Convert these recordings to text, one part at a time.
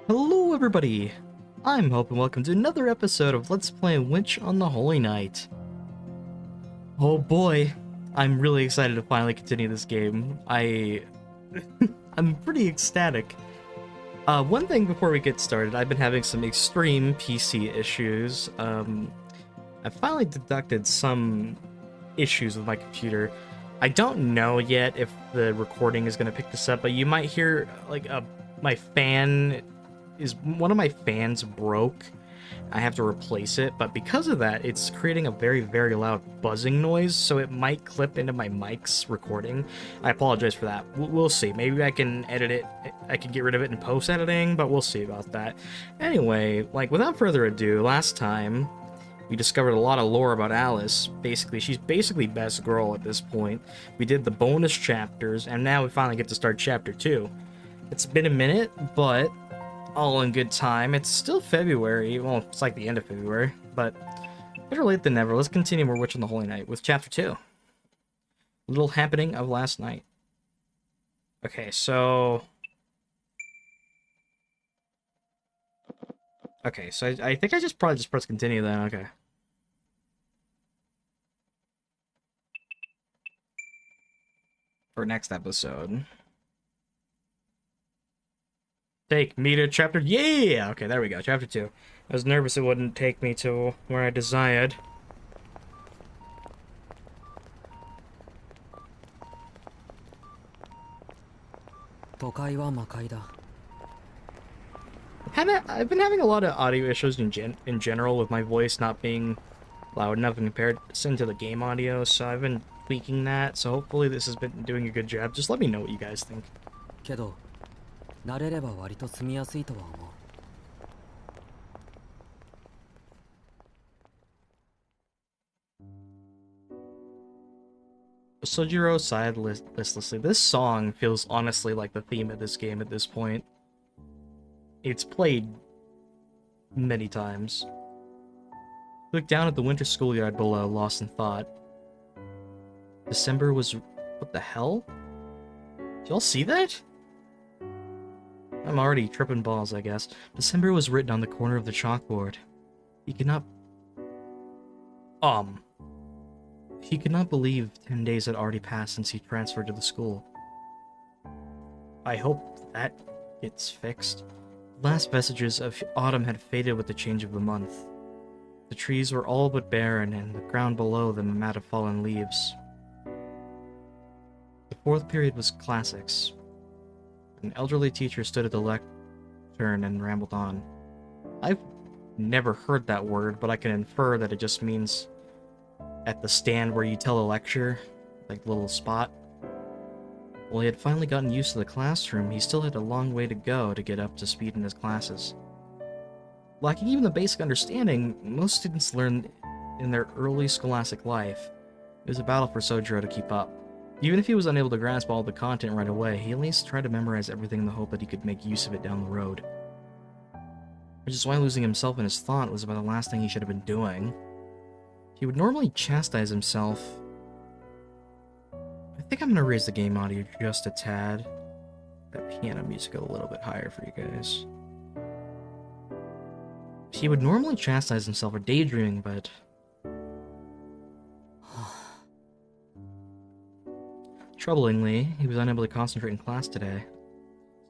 Hello everybody! I'm Hope and welcome to another episode of Let's Play Witch on the Holy Night. Oh boy, I'm really excited to finally continue this game. I'm pretty ecstatic. One thing before we get started, I've been having some extreme PC issues. I finally deducted some issues with my computer. I don't know yet if the recording is going to pick this up, but you might hear like one of my fans broke. I have to replace it, but because of that, it's creating a very, very loud buzzing noise, so it might clip into my mic's recording. I apologize for that. We'll see. Maybe I can edit it. I can get rid of it in post-editing, but we'll see about that. Anyway, without further ado, last time we discovered a lot of lore about Alice. She's basically best girl at this point. We did the bonus chapters, and now we finally get to start chapter 2. It's been a minute, but all in good time. It's still February. Well, it's like the end of February, but better late than never. Let's continue more Witch on the Holy Night with chapter 2. Little happening of last night. Okay, so I think I probably just press continue then. Okay. For next episode. Take me to chapter... Yeah! Okay, there we go. Chapter 2. I was nervous it wouldn't take me to where I desired. I've been having a lot of audio issues in general with my voice not being loud enough in comparison to the game audio, so I've been tweaking that, so hopefully this has been doing a good job. Just let me know what you guys think. Sojiro sighed listlessly. This song feels honestly like the theme of this game at this point. It's played many times. He looked down at the winter schoolyard below, lost in thought. December was... What the hell? Did y'all see that? I'm already tripping balls, I guess. December was written on the corner of the chalkboard. He could not believe 10 days had already passed since he transferred to the school. I hope that gets fixed. The last vestiges of autumn had faded with the change of the month. The trees were all but barren, and the ground below them a mat of fallen leaves. The fourth period was classics. An elderly teacher stood at the lectern and rambled on. I've never heard that word, but I can infer that it just means at the stand where you tell a lecture, like the little spot. While he had finally gotten used to the classroom, he still had a long way to go to get up to speed in his classes. Lacking even the basic understanding most students learn in their early scholastic life, it was a battle for Sojiro to keep up. Even if he was unable to grasp all the content right away, he at least tried to memorize everything in the hope that he could make use of it down the road. Which is why losing himself in his thought was about the last thing he should have been doing. He would normally chastise himself. I think I'm going to raise the game audio just a tad. That piano music a little bit higher for you guys. He would normally chastise himself for daydreaming, but... Troublingly, he was unable to concentrate in class today.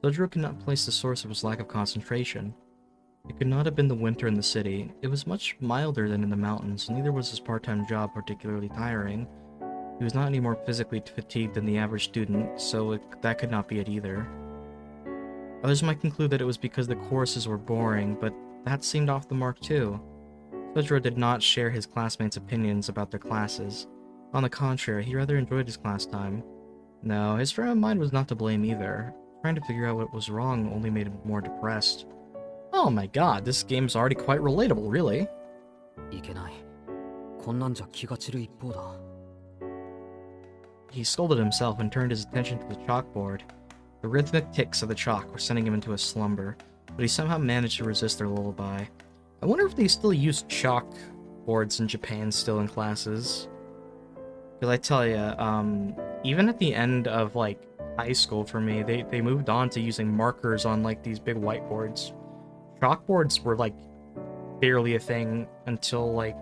Sojiro could not place the source of his lack of concentration. It could not have been the winter in the city. It was much milder than in the mountains, neither was his part-time job particularly tiring. He was not any more physically fatigued than the average student, so that could not be it either. Others might conclude that it was because the courses were boring, but that seemed off the mark too. Sojiro did not share his classmates' opinions about their classes. On the contrary, he rather enjoyed his class time. No, his frame of mind was not to blame either. Trying to figure out what was wrong only made him more depressed. Oh my god, this game's already quite relatable, really. He scolded himself and turned his attention to the chalkboard. The rhythmic ticks of the chalk were sending him into a slumber, but he somehow managed to resist their lullaby. I wonder if they still use chalkboards in Japan still in classes. Because I tell you, even at the end of, high school for me, they moved on to using markers on, these big whiteboards. Chalkboards were, like, barely a thing until, like,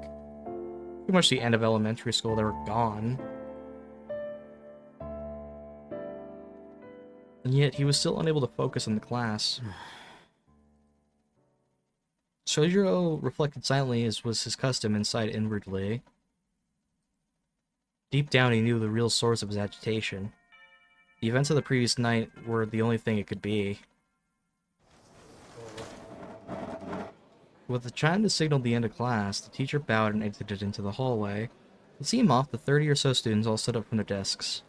pretty much the end of elementary school. They were gone. And yet, he was still unable to focus in the class. Sojiro reflected silently, as was his custom, and sighed inwardly. Deep down, he knew the real source of his agitation. The events of the previous night were the only thing it could be. With the chime to signal the end of class, the teacher bowed and exited into the hallway. To see him off, the 30 or so students all stood up from their desks.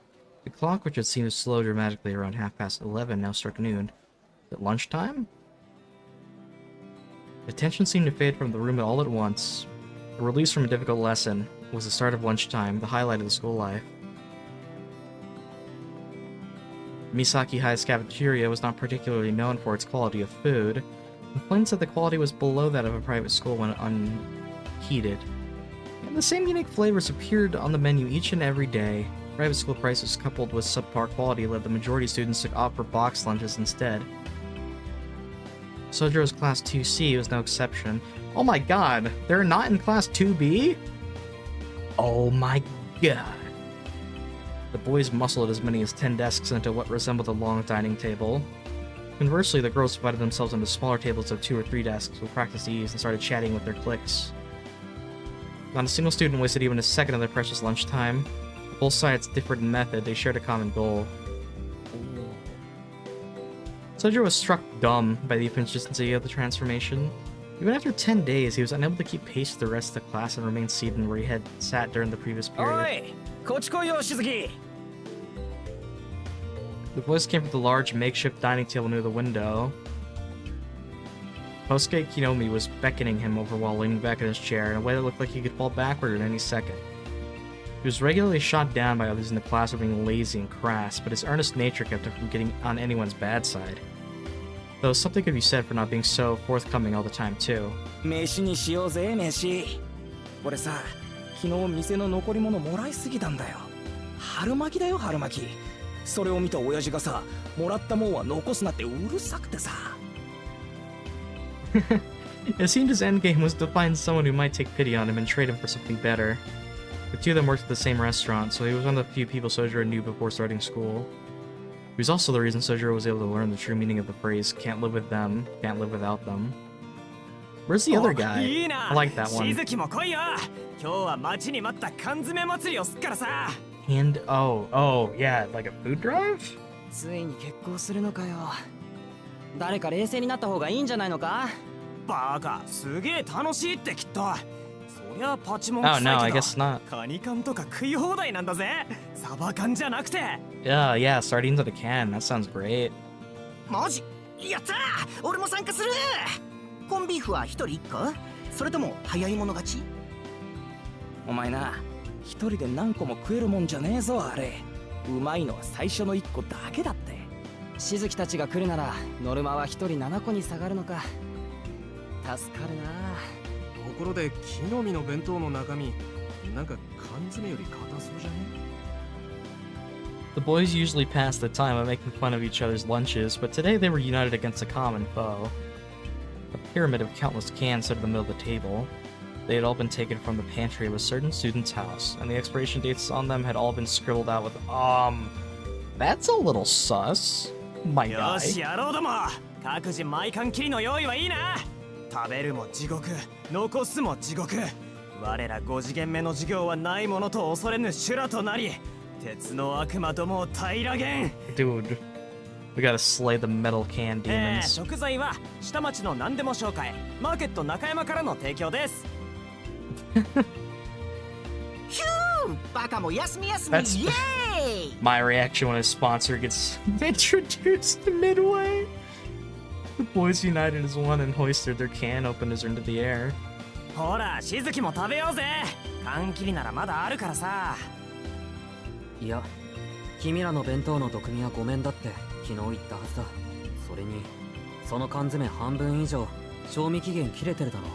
The clock, which had seemed to slow dramatically around 11:30, now struck noon. At lunchtime? The tension seemed to fade from the room all at once. A release from a difficult lesson was the start of lunchtime, the highlight of the school life. Misaki High's cafeteria was not particularly known for its quality of food. Complaints that the quality was below that of a private school went unheeded. And the same unique flavors appeared on the menu each and every day. Private school prices coupled with subpar quality led the majority of students to opt for box lunches instead. Sojiro's class 2C was no exception. Oh my god, they're not in class 2B? Oh my god. The boys muscled as many as 10 desks into what resembled a long dining table. Conversely, the girls divided themselves into smaller tables of 2 or 3 desks with practiced ease and started chatting with their cliques. Not a single student wasted even a second of their precious lunchtime. Both sides differed in method, they shared a common goal. Sojiro was struck dumb by the inconsistency of the transformation. Even after 10 days, he was unable to keep pace with the rest of the class and remain seated where he had sat during the previous period. The voice came from the large makeshift dining table near the window. Kosuke Kinomi was beckoning him over while leaning back in his chair in a way that looked like he could fall backward at any second. He was regularly shot down by others in the class for being lazy and crass, but his earnest nature kept him from getting on anyone's bad side. Though something could be said for not being so forthcoming all the time, too. 飯にしようぜ、飯。俺さ、昨日店の残り物もらいすぎたんだよ。春巻きだよ、春巻き。それを見た親父がさ、もらったもんは残すなってうるさくてさ。It seemed his endgame was to find someone who might take pity on him and trade him for something better. The two of them worked at the same restaurant, so he was one of the few people Sojiro knew before starting school. He was also the reason Sojiro was able to learn the true meaning of the phrase, can't live with them, can't live without them. Where's the other guy? I like that one. And, oh, yeah, like a food drive? ついに結婚するのかよ。誰か冷静になった方がいいんじゃないのか？バカ、すげえ楽しいってきっと。そりゃパチモン臭いけど。Oh no, I guess not. カニ缶とか食い放題なんだぜ。サバ缶じゃなくて。Yeah, sardines at a can. That sounds great. マジ？やったー！俺も参加する。コンビーフは一人一個？それとも早い者勝ち？お前な、一人で何個も食えるもんじゃねえぞあれ。うまいのは最初の一個だけだって。しずきたちが来るならノルマは一人7個に下がるのか。助かるな。ところで木の実の弁当の中身、なんか缶詰より硬そうじゃね？ The boys usually passed the time by making fun of each other's lunches, but today they were united against a common foe. A pyramid of countless cans stood in the middle of the table. They had all been taken from the pantry of a certain student's house, and the expiration dates on them had all been scribbled out with, that's a little sus, my guy. よし、やろうども。各自毎缶切りの用意はいいな。食べるも地獄、残すも地獄。我ら5次元目の授業はないものと恐れぬ修羅となり、鉄の悪魔どもを平らげん。Dude, we gotta slay the metal can demons. 食材は下町の何でも紹介、マーケット中山からの提供です。ヒュー！バカも休み休み。 That's イエーイ！ my reaction when a sponsor gets introduced midway. The boys united as one and hoisted their can openers into the air. ほら、しずきも食べようぜ。缶切りならまだあるからさ。いや、君らの弁当の毒味はごめんだって昨日言ったはずだ。それに、その缶詰半分以上、賞味期限切れてるだろ。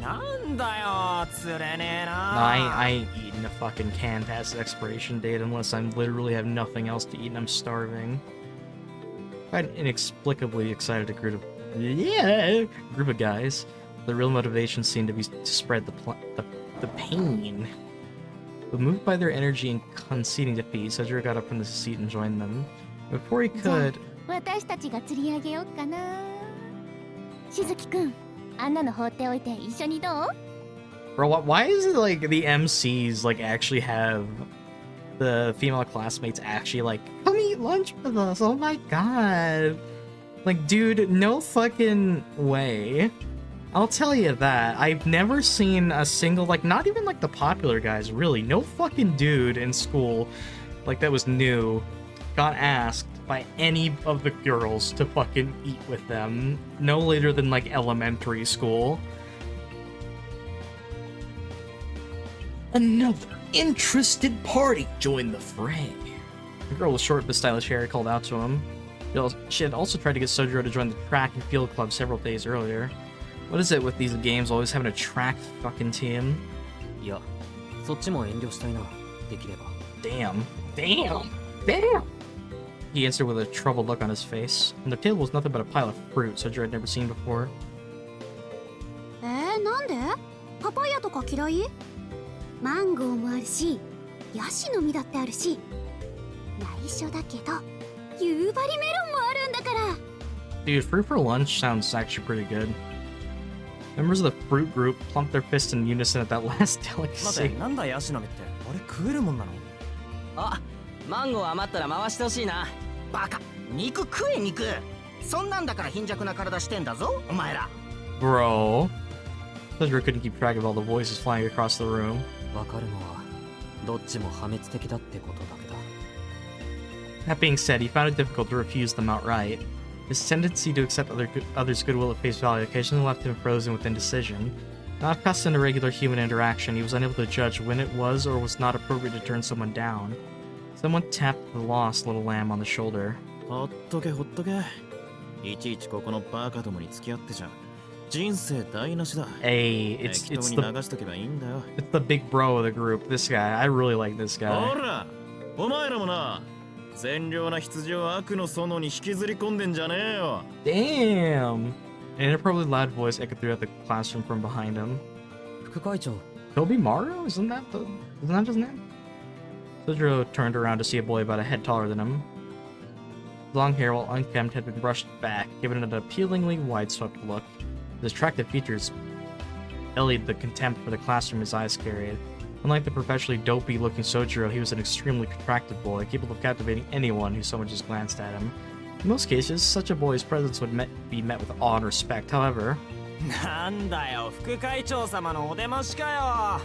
なんだよ、釣れねえな。I ain't eating a fucking can past the expiration date unless I literally have nothing else to eat and I'm starving. I had an inexplicably excited group Yeah, group of guys. The real motivation seemed to be to spread the pain. But moved by their energy and conceding defeat, Sojiro got up from the seat and joined them. Before he could... 私たちが釣り上げようかな。しずきくん、あんなの放っておいて一緒にどう？ Bro, why is it like the MCs like actually have the female classmates actually like, come eat lunch with us? Oh my god. Like, dude, no fucking way. I'll tell you that. I've never seen a single, like, not even like the popular guys, really. No fucking dude in school, like, that was new, got asked by any of the girls to fucking eat with them. No later than, like, elementary school. Another interested party joined the fray. The girl with short but stylish hair called out to him. She had also tried to get Sojiro to join the track and field club several days earlier. What is it with these games always having a track fucking team? いや、そっちも遠慮したいな。できれば。Damn. Damn. Damn. He answered with a troubled look on his face. And the table was nothing but a pile of fruit Sojiro had never seen before. なんで？パパイヤとか嫌い？マンゴーもあるし、ヤシの実だってあるし、内緒だけど、夕張メロンもあるんだから。Dude, fruit for lunch sounds actually pretty good. Members of the fruit group plumped their fists in unison at that last 待 delicacy. って、なんだヤシの実って。あれ食えるもんなの？あ、マンゴー余ったら回してほしいな。バカ、肉食え肉。そんなんだから貧弱な体してんだぞ、お前ら。 Bro. Sojiro couldn't keep track of all the voices flying across the room. わかるのは、どっちも破滅的だってことだけだ。 That being said, he found it difficult to refuse them outright. His tendency to accept others' goodwill at face value occasionally left him frozen with indecision. Not accustomed to regular human interaction, he was unable to judge when it was or was not appropriate to turn someone down. Someone tapped the lost little lamb on the shoulder. ほっとけほっとけ。いちいちここのバカどもに付き合ってちゃ人生台無しだ。 Hey, it's the big bro of the group. This guy, I really like this guy. ほら、お前らもな、善良な羊を悪の園に引きずり込んでんじゃねえよ。 Damn! An inappropriately loud voice echoed throughout the classroom from behind him. 副会長。 Tobimaru? Isn't that his name? Sojiro turned around to see a boy about a head taller than him. His long hair, while unkempt, had been brushed back, giving it an appealingly wide-swept look. His attractive features allayed the contempt for the classroom his eyes carried. Unlike the professionally dopey-looking Sojiro, he was an extremely attractive boy, capable of captivating anyone who so much as glanced at him. In most cases, such a boy's presence would be met with awe and respect. However... なんだよ、副会長様のお出ましかよ。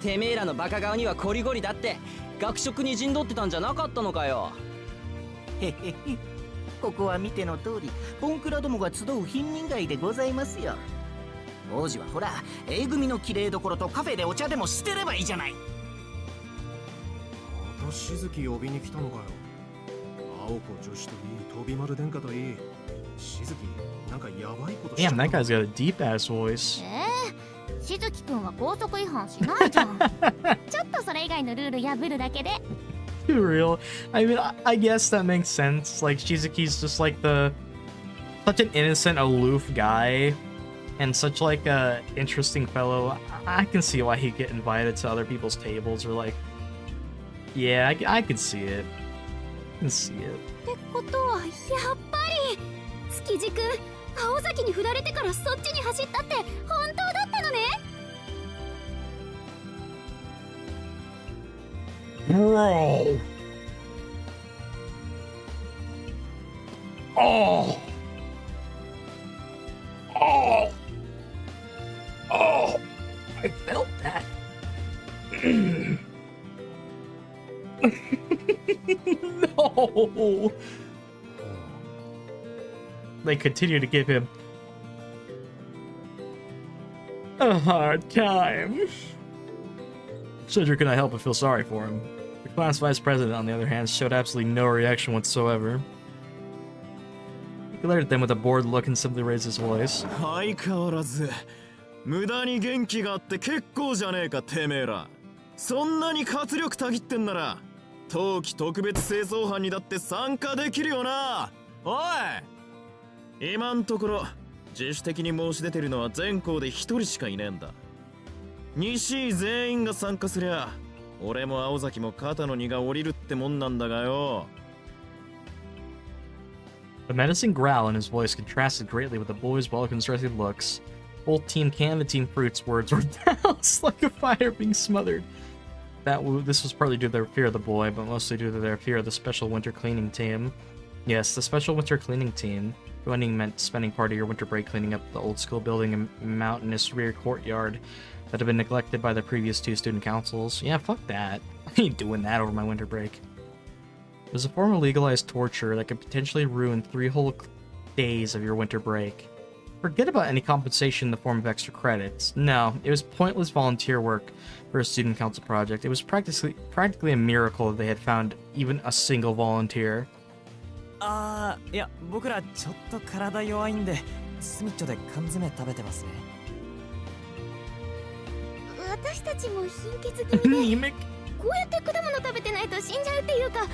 てめえらのバカ顔にはコリゴリだって、学食に陣取ってたんじゃなかったのかよ。へへへ。ここは見ての通り、ボンクラどもが集う貧民街でございますよ。王子はほら、A組の綺麗どころとカフェでお茶でもしてればいいじゃない。またしずき呼びに来たのかよ。青子女子といい、飛び丸殿下といい。しずき、なんかやばいことして Damn, that guy's got a deep-ass voice. しずきくんは高速違反しないじゃん。ちょっとそれ以外のルール破るだけで。Too real. I mean, I guess that makes sense. Like, Shizuki's just like such an innocent, aloof guy, and such like a interesting fellow. I can see why he'd get invited to other people's tables, or like, yeah, I can see it. I can see it. ってことはやっぱり築地くん、青崎に振られてからそっちに走ったって本当だったのね。Bro. Oh. Oh. Oh. I felt that. No. They continue to give him a hard time. Sojiro could not help but feel sorry for him. The class vice president, on the other hand, showed absolutely no reaction whatsoever. He glared at them with a bored look and simply raised his voice. 相変わらず無駄に元気があって結構じゃねえかてめえら。そんなに活力たぎってんなら冬季特別清掃班にだって参加できるよな。おい。今んところ自主的に申し出てるのは全校で一人しかいねえんだ。西井全員が参加すりゃ俺も青崎も肩の荷が下りるってもんなんだがよ。 The menacing growl in his voice contrasted greatly with the boy's well-constructed looks. Both Team Can and Team Fruit's words were doused like a fire being smothered. This was partly due to their fear of the boy, but mostly due to their fear of the special winter cleaning team. Yes, the special winter cleaning team. Joining meant spending part of your winter break cleaning up the old school building and mountainous rear courtyard that had been neglected by the previous 2 student councils. Yeah, fuck that. I ain't doing that over my winter break. It was a form of legalized torture that could potentially ruin 3 whole days of your winter break. Forget about any compensation in the form of extra credits. No, it was pointless volunteer work for a student council project. It was practically a miracle that they had found even a single volunteer. いや僕らちょっと体弱いんでスミッチョで缶詰食べてますね。私たちも貧血気味で Anemic. こうやって果物食べてないと死んじゃうっていうか、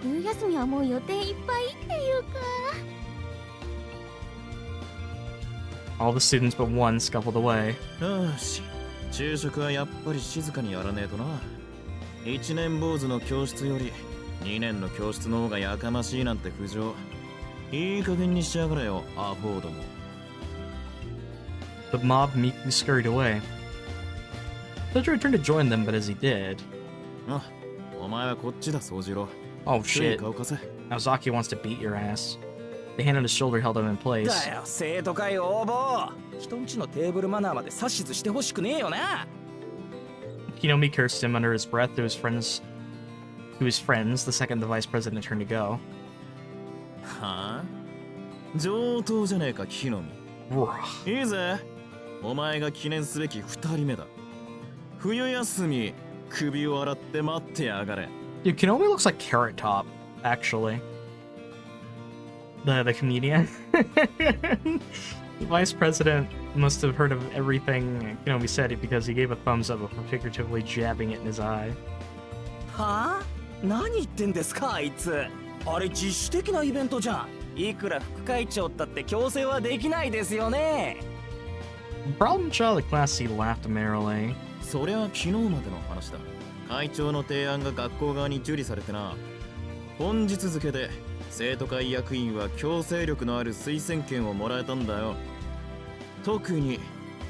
冬休みはもう予定いっぱいっていうか。 All the students but one scuffled away. よし、昼食はやっぱり静かにやらねえとな。1年坊主の教室より2年の教室の方がやかましいなんて苦情、いい加減にしやがれよ、アホども。 The mob meekly scurried away. Sojiro turned to join them, but as he did... あ、お前はこっちだ、宗次郎。 Oh shit, 顔貸せ。 Naozaki wants to beat your ass. The hand on his shoulder held him in place. だよ、生徒会応募。人んちのテーブルマナーまで指図してほしくねえよな。 Kinomi cursed him under his breath to his friends, the second the vice president turned to go. はあ、上等じゃねえか、木の実。いいぜ、お前が記念すべき2人目だ。冬休み、首を洗って待ってやがれ。 Dude, Kinomi looks like Carrot Top, actually. The comedian. The vice president must have heard of everything Kinomi said because he gave a thumbs up before figuratively jabbing it in his eye. はあ？何言ってんですかあいつ。あれ自主的なイベントじゃん。いくら副会長だって強制はできないですよね。 Problem child of Class C laughed merrily. そりゃ昨日までの話だ。会長の提案が学校側に受理されてな。本日付で生徒会役員は強制力のある推薦権をもらえたんだよ。特に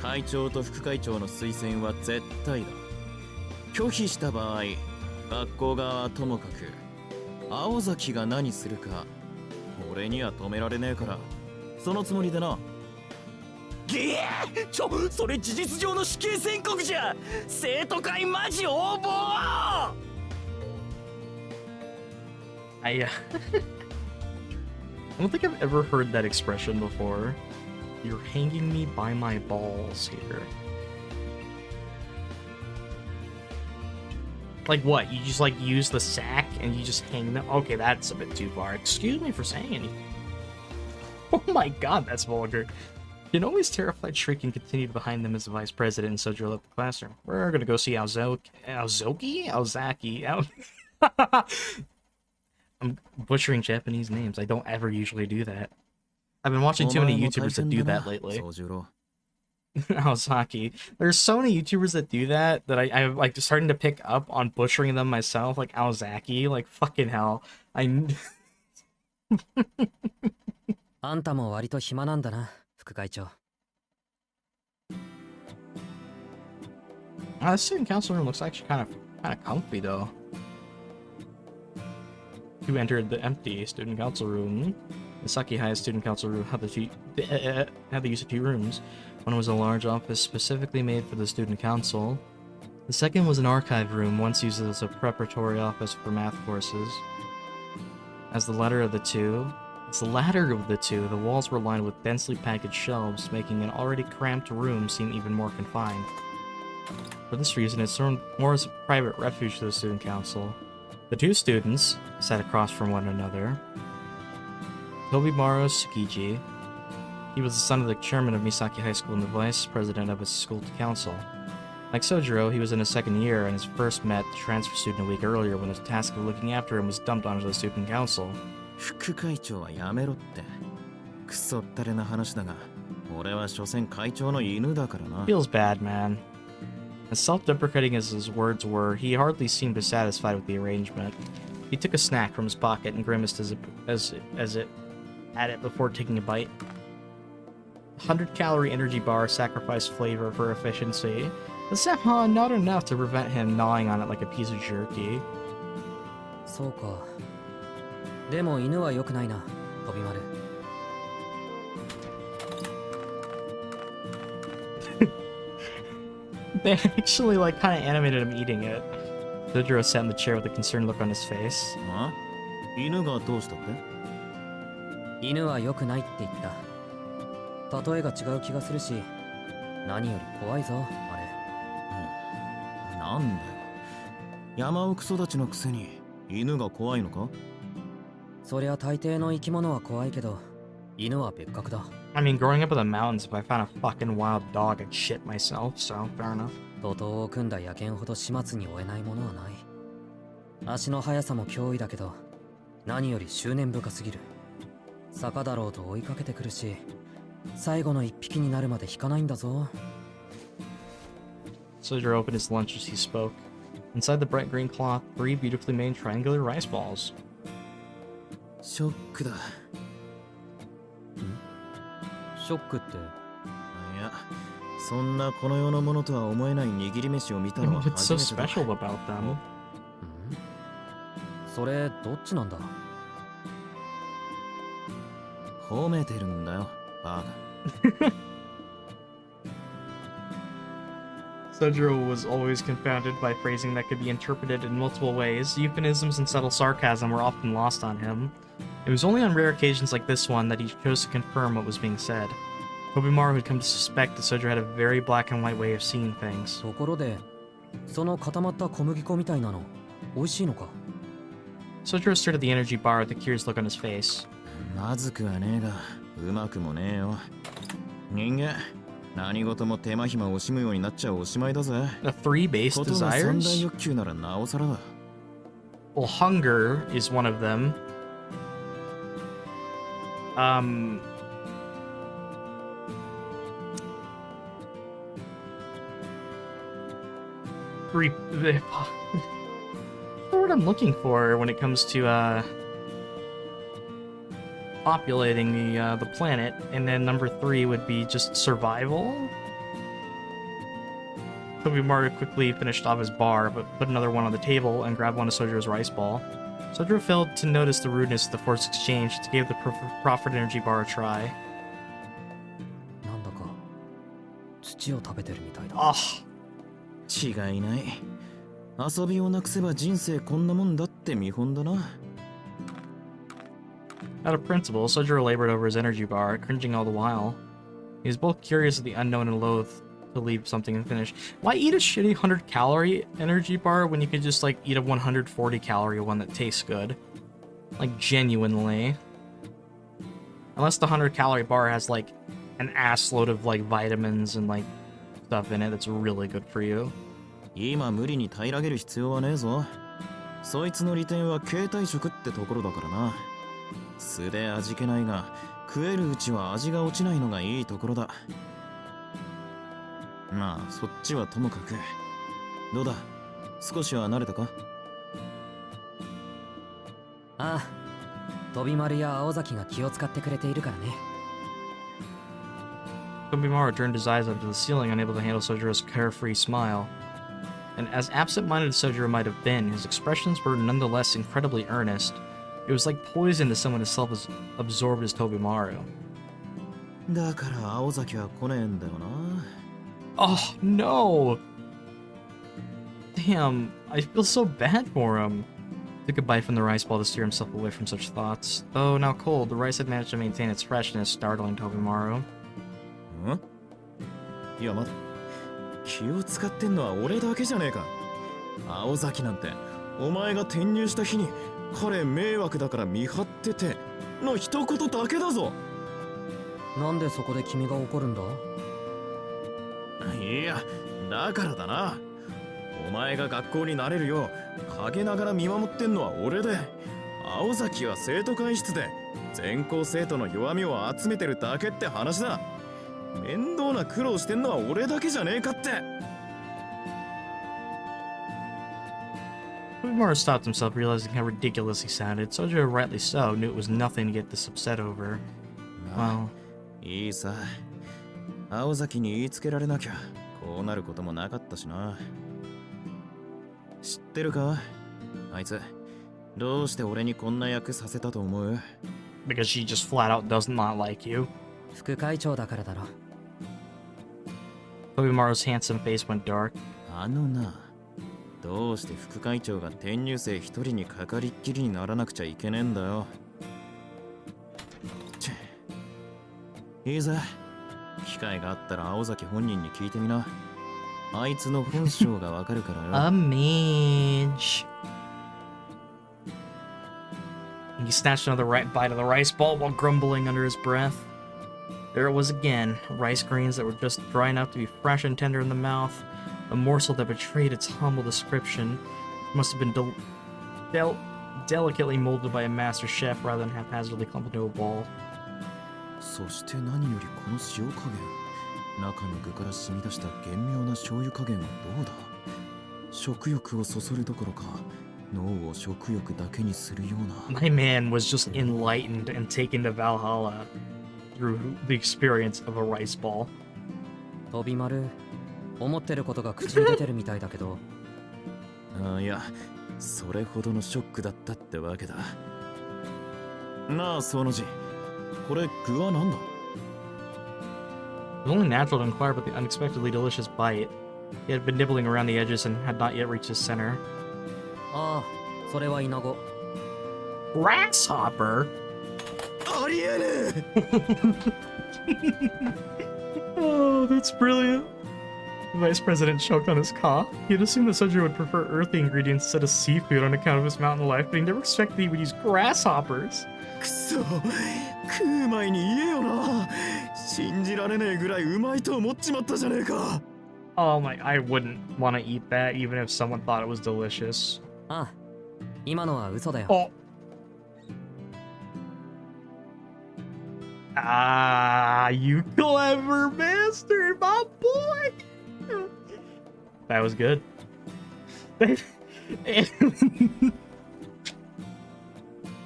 会長と副会長の推薦は絶対だ。拒否した場合、学校側はともかく青崎が何するか俺には止められねえから、そのつもりでな。げえ、それ事実上の死刑宣告じゃ。生徒会マジ応募。I don't think I've ever heard that expression before. You're hanging me by my balls here. Like what? You just like use the sack and you just hang them? Okay, that's a bit too far. Excuse me for saying anything. Oh my god, that's vulgar. Kinomi's terrified shrieking continued behind them as the vice president and Sojiro left the classroom. We're gonna go see Aozaki? I'm butchering Japanese names. I don't ever usually do that. I've been watching too many YouTubers that do that lately. Aozaki. There's so many YouTubers that do that I'm like starting to pick up on butchering them myself, like Aozaki. Like fucking hell. あんたも割と暇なんだな、副会長。The student council room looks actually kind of comfy though. You entered the empty student council room. The Saki High student council room had the use of 2 rooms. One was a large office specifically made for the student council. The second was an archive room, once used as a preparatory office for math courses. As the latter of the two, the walls were lined with densely packaged shelves, making an already cramped room seem even more confined. For this reason, it served more as a private refuge to the student council. The 2 students sat across from one another. Tobimaru Tsukiji. He was the son of the chairman of Misaki High School and the vice president of its school council. Like Sojiro, he was in his 2nd year and has first met the transfer student a week earlier when the task of looking after him was dumped onto the student council. 副会長はやめろって。ククソったれな話だが、俺は所詮会長の犬だからな。 Feels bad, man. As self-deprecating as his words were, he hardly seemed dissatisfied with the arrangement. He took a snack from his pocket and grimaced at it before taking a bite. 100-calorie energy bar sacrificed flavor for efficiency, but somehow not enough to prevent him gnawing on it like a piece of jerky. そうか。でも犬は良くないな、飛び丸。They actually, like, kind of animated him eating it. Sojiro sat in the chair with a concerned look on his face. あ？犬がどうしたって？犬は良くないって言った。例えが違う気がするし、何より怖いぞ、あれ。なんだよ。山奥育ちのくせに犬が怖いのか？そりゃ大抵の生き物は怖いけど、犬は別格だ。I mean, growing up in the mountains, if I found a fucking wild dog, I'd shit myself, so fair enough. 徒党を組んだ野犬ほど始末に追えないものはない。足の速さも脅威だけど、何より執念深すぎる。坂だろうと追いかけてくるし、最後の一匹になるまで引かないんだぞ。Sojiro opened his lunch as he spoke. Inside the bright green cloth, 3 beautifully made triangular rice balls. ショックだ。ショックって？いや、そんなこの世のものとは思えない握り飯を見たのは What's 初 so めてだ。 special about them? それどっちなんだ？褒めてるんだよ、バカ。Sojiro was always confounded by phrasing that could be interpreted in multiple ways. Euphemisms and subtle sarcasm were often lost on him. It was only on rare occasions like this one that he chose to confirm what was being said. Tobimaru had come to suspect that Sojiro had a very black and white way of seeing things. ところで、その固まった小麦粉みたいなの、美味しいのか？ Sojiro stared at the energy bar with a curious look on his face. まずくはねえが、うまくもねえよ。人間、何事も手間暇惜しむようになっちゃおしまいだぜ。The 3 base ことが三大 desires? 欲求ならなおさらだ。Well, hunger is one of them. The word I'm looking for when it comes to populating the planet, and then number 3 would be just survival. Tobimaru quickly finished off his bar, but put another one on the table and grabbed one of Sojiro's rice ball. Sojiro failed to notice the rudeness of the forced exchange and gave the proffered energy bar a try. なんだか土を食べてるみたいだ。Ah, 違いない。遊びをなくせば人生こんなもんだって見本だな。out of principle, Sojiro labored over his energy bar, cringing all the while. He was both curious at the unknown and loath to leave something unfinished. Why eat a shitty 100-calorie energy bar when you could just, like, eat a 140-calorie one that tastes good? Like, genuinely. Unless the 100-calorie bar has, like, an assload of, like, vitamins and, like, stuff in it that's really good for you. 今無理に平らげる必要はねえぞ。そいつの利点は携帯食ってところだからな。素で味気ないが、食えるうちは味が落ちないのがいいところだ。まあ、そっちはともかく。どうだ、少しは慣れたか？ああ、飛丸や青崎が気を使ってくれているからね。Tobimaru turned his eyes up to the ceiling, unable to handle Sojiro's carefree smile. And as absent-minded as Sojiro might have been, his expressions were nonetheless incredibly earnest. It was like poison to someone as self-absorbed as Tobimaru. だから青崎は来ねえんだよな。Oh, no! Damn, I feel so bad for him. Took a bite from the rice ball to steer himself away from such thoughts. Though now cold, the rice had managed to maintain its freshness, startling Tobimaru. ん？いや待て。気を使ってんのは俺だけじゃねえか。青崎なんて、お前が転入した日に彼迷惑だから見張ってての一言だけだぞ。なんでそこで君が怒るんだ？いや、だからだな。お前が学校になれるよう陰ながら見守ってんのは俺で、青崎は生徒会室で全校生徒の弱みを集めてるだけって話だ。面倒な苦労してんのは俺だけじゃねえかって。Tobimaru stopped himself, realizing how ridiculous he sounded. Sojiro, rightly so, knew it was nothing to get this upset over. Well, いいさ。青崎に言いつけられなきゃこうなることもなかったしな。知ってるか？あいつどうして俺にこんな役させたと思う？ because she just flat out does not like you. 副会長だからだろ。Tobimaru's handsome face went dark. あのな、どうして副会長が転入生一人にかかりっきりにならなくちゃいけねえんだよ。いいぜ。機会があったら青崎本人に聞いてみな。あいつの本性がわかるからよ。A mage. He snatched another bite of the rice ball while grumbling under his breath. There it was again, rice grains that were just dry enough to be fresh and tender in the mouth. A morsel that betrayed its humble description. It must have been delicately molded by a master chef rather than haphazardly clumped into a ball. そして何よりこの塩加減、中の具から染み出した玄妙な醤油加減はどうだ。食欲をそそるどころか、脳を食欲だけにするような。My man was just enlightened and taken to Valhalla through the experience of a rice ball. 飛び丸、思ってることが口に出てるみたいだけど。あ、いや、それほどのショックだったってわけだ。なあ、その字。これ具は何だ？ It was only natural to inquire about the unexpectedly delicious bite. He had been nibbling around the edges and had not yet reached his center. ああ、それはイナゴ。Grasshopper? ありえねえ。 Oh, that's brilliant. The vice president choked on his cough. He had assumed that Sojiro would prefer earthy ingredients instead of seafood on account of his mountain life, but he never expected he would use grasshoppers. くそ、食う前に言えよな。信じられねえぐらいうまいと思っちまったじゃねえか。 Oh my, I wouldn't want to eat that even if someone thought it was delicious. ああ、今のは嘘だよ。 Oh. Ah, you clever bastard, my boy! That was good.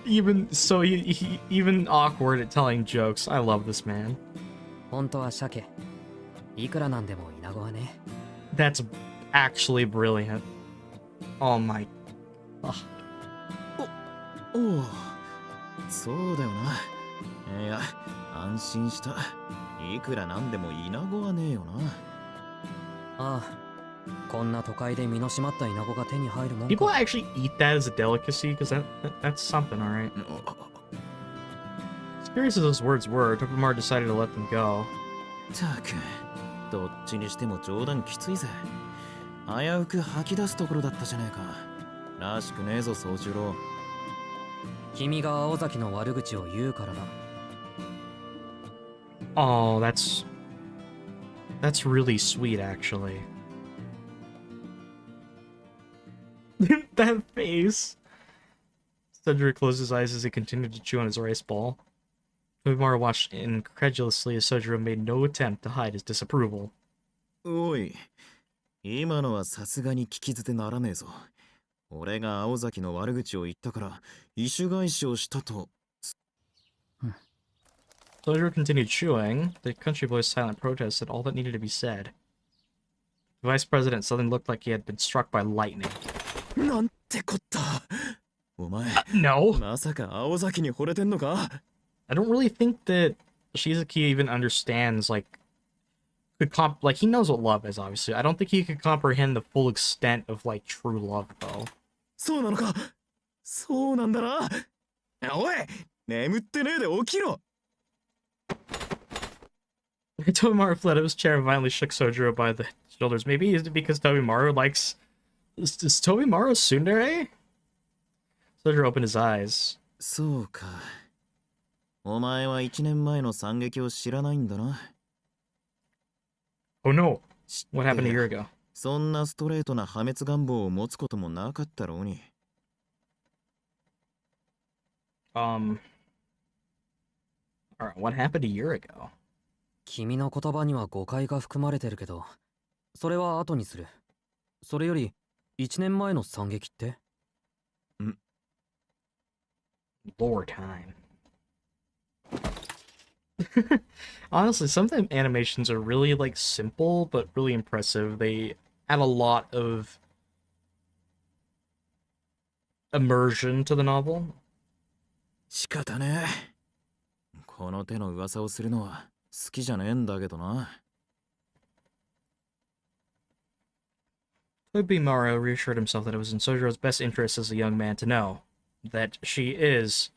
Even so, he even awkward at telling jokes. I love this man. 本当は鮭。いくらなんでもイナゴはね。 That's actually brilliant. Oh my. Oh. おお、そうだよな。いや、安心した。いくらなんでもイナゴはねえよな。ああ、こんな都会で身の締まったイナゴが手に入るもんか。 People actually eat that as a delicacy? Because that's something, alright. As curious as those words were, Tobimaru decided to let them go. たく、どっちにしても冗談きついぜ。危うく吐き出すところだったじゃねえか。らしくねえぞ、宗十郎。君が青崎の悪口を言うからだ。 Oh, that's really sweet, actually. That face. Sundry closed his eyes as he continued to chew on his rice ball. Tobimaru watched incredulously as Sojiro made no attempt to hide his disapproval. おい、今のはさすがに聞き捨てならねえぞ。俺が青崎の悪口を言ったから意種返しをしたと。Sojiro continued chewing. The country boy's silent protest said all that needed to be said. The vice president suddenly looked like he had been struck by lightning. なんてこった。お前、 No! まさか青崎に惚れてんのか？ I don't really think that Shizuki even understands, like he knows what love is, obviously. I don't think he could comprehend the full extent of, like, true love, though. そうなのか？そうなんだな。おい、眠ってねえで起きろ。Tobimaru fled out of his chair and violently shook Sojiro by the shoulders. Maybe it's because Tobimaru likes... Is Tobimaru tsundere? Sojiro opened his eyes. そうか。お前は1年前の惨劇を知らないんだな。 Oh no! What happened a year ago? そんなストレートな破滅願望を持つこともなかったろうに。Alright, what happened a year ago? 君の言葉には誤解が含まれてるけど、それは後にする。それより、1年前の惨劇って？ Lore time. Honestly, some of the animations are really, like, simple, but really impressive. They add a lot of immersion to the novel. 仕方ねえ。この手の噂をするのは好きじゃねえんだけどな。Tobimaru reassured himself that it was in Sojiro's best interest as a young man to know that she is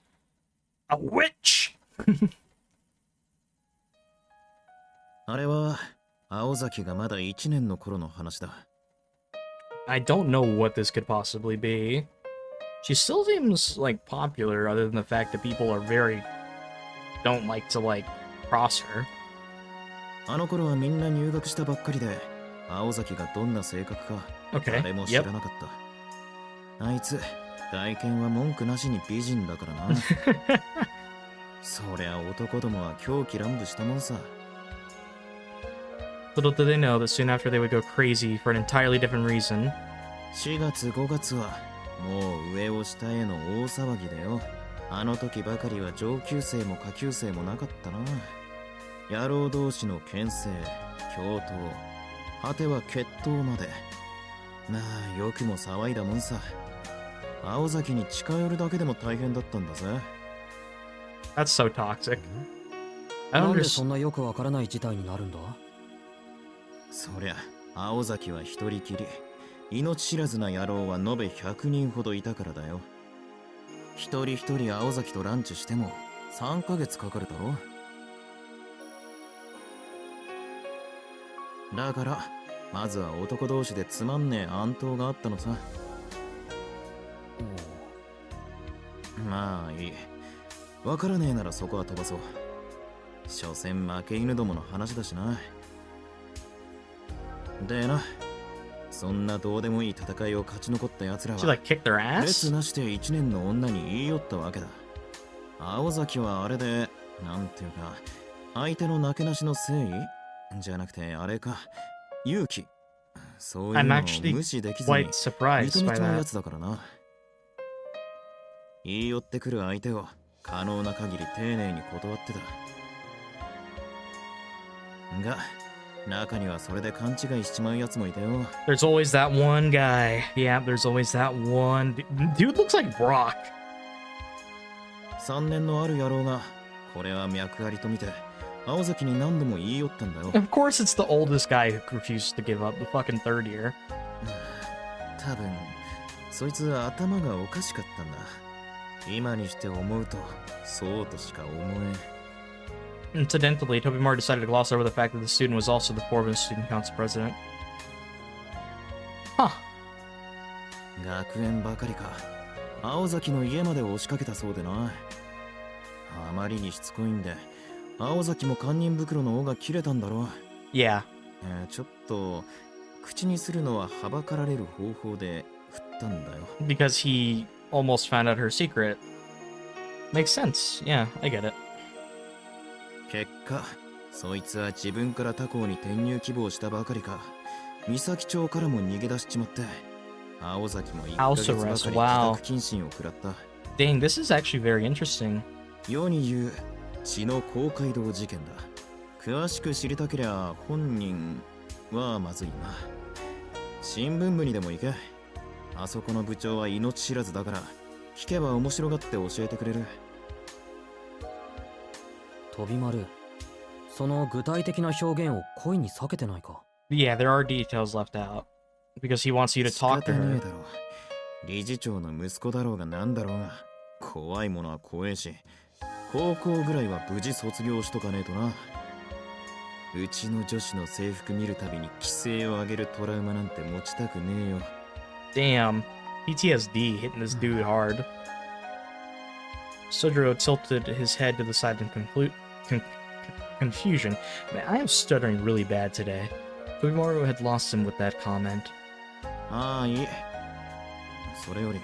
a witch! あれは青崎がまだ1年の頃の話だ。I don't know what this could possibly be. She still seems, like, popular, other than the fact that people are don't like to, like, cross her. あの頃はみんな入学したばっかりで、青崎がどんな性格か Okay, 誰も知らなかった。あいつ、外見は文句なしに美人だからな。そりゃ男どもは狂気乱舞したもんさ。Little did they know that soon after they would go crazy for an entirely different reason. 4月5月はもう上を下への大騒ぎだよ。あの時ばかりは上級生も下級生もなかったな。野郎同士の牽制、共闘、果ては決闘まで。まあよくも騒いだもんさ。青崎に近寄るだけでも大変だったんだぜ。That's so toxic. I なん don't でそ understand. んなよくわからない事態になるんだ？そりゃ青崎は一人きり。命知らずな野郎は延べ100人ほどいたからだよ。一人一人青崎とランチしても3ヶ月かかるだろ。だからまずは男同士でつまんねえ暗闘があったのさ。まあいい。わからねえならそこは飛ばそう。所詮負け犬どもの話だしな。でな、そんなどうでもいい戦いを勝ち残った奴ら She, は like, kicked their 列 ass? なしで1年の女に言い寄ったわけだ。青崎はあれで、なんていうか、相手のなけなしの誠意じゃなくてあれか、勇気。そういう I'm のを actually 無視できずに quite surprised 認め by ちゃうや that. つだからな。言い寄ってくる相手を可能な限り丁寧に断ってた。が、中にはそれで勘違いしちまうやつもいたよ。 There's always that one guy. Yeah, there's always that one. Dude looks like Brock. 3年のある野郎が、これは脈ありと見て、青崎に何度も言い寄ったんだよ。 Of course, it's the oldest guy who refuses to give up, the fucking third year. 多分、そいつ頭がおかしかったんだ。今にして思うと、そうとしか思え。 Incidentally, Tobimaru decided to gloss over the fact that the student was also the Forbin Student Council president. Huh. 学園ばかりか。青崎の家まで押しかけたそうでな。あまりにしつこいんで、青崎も堪忍袋の尾が切れたんだろう。Yeah. ちょっと、口にするのははばかられる方法で振ったんだよ。 Because he almost found out her secret. Makes sense. Yeah, I get it. 結果、そいつは自分から他校に転入希望したばかりか、三崎町からも逃げ出しちまって、青崎も1ヶ月ばかり House 自 arrest, wow. 宅謹慎を食らった。 Dang, this is actually very interesting. 世に言う血の公会堂事件だ。詳しく知りたけりゃ本人はまずいな。新聞部にでも行け。あそこの部長は命知らずだから、聞けば面白がって教えてくれる。飛び丸、その具体的な表現を恋に避けてないか？ Yeah, there are details left out. Because he wants you to 仕 talk to 方ねえ her. だろう。理事長の息子だろうがなんだろうが、怖いものは怖えし、高校ぐらいは無事卒業しとかねえとな。うちの女子の制服見るたびに規制を上げるトラウマなんて持ちたくねえよ。 Damn. PTSD hitting this dude hard. Sojiro tilted his head to the side in confusion. Man, I am stuttering really bad today. Tobimaru had lost him with that comment. ああ、いい。それより、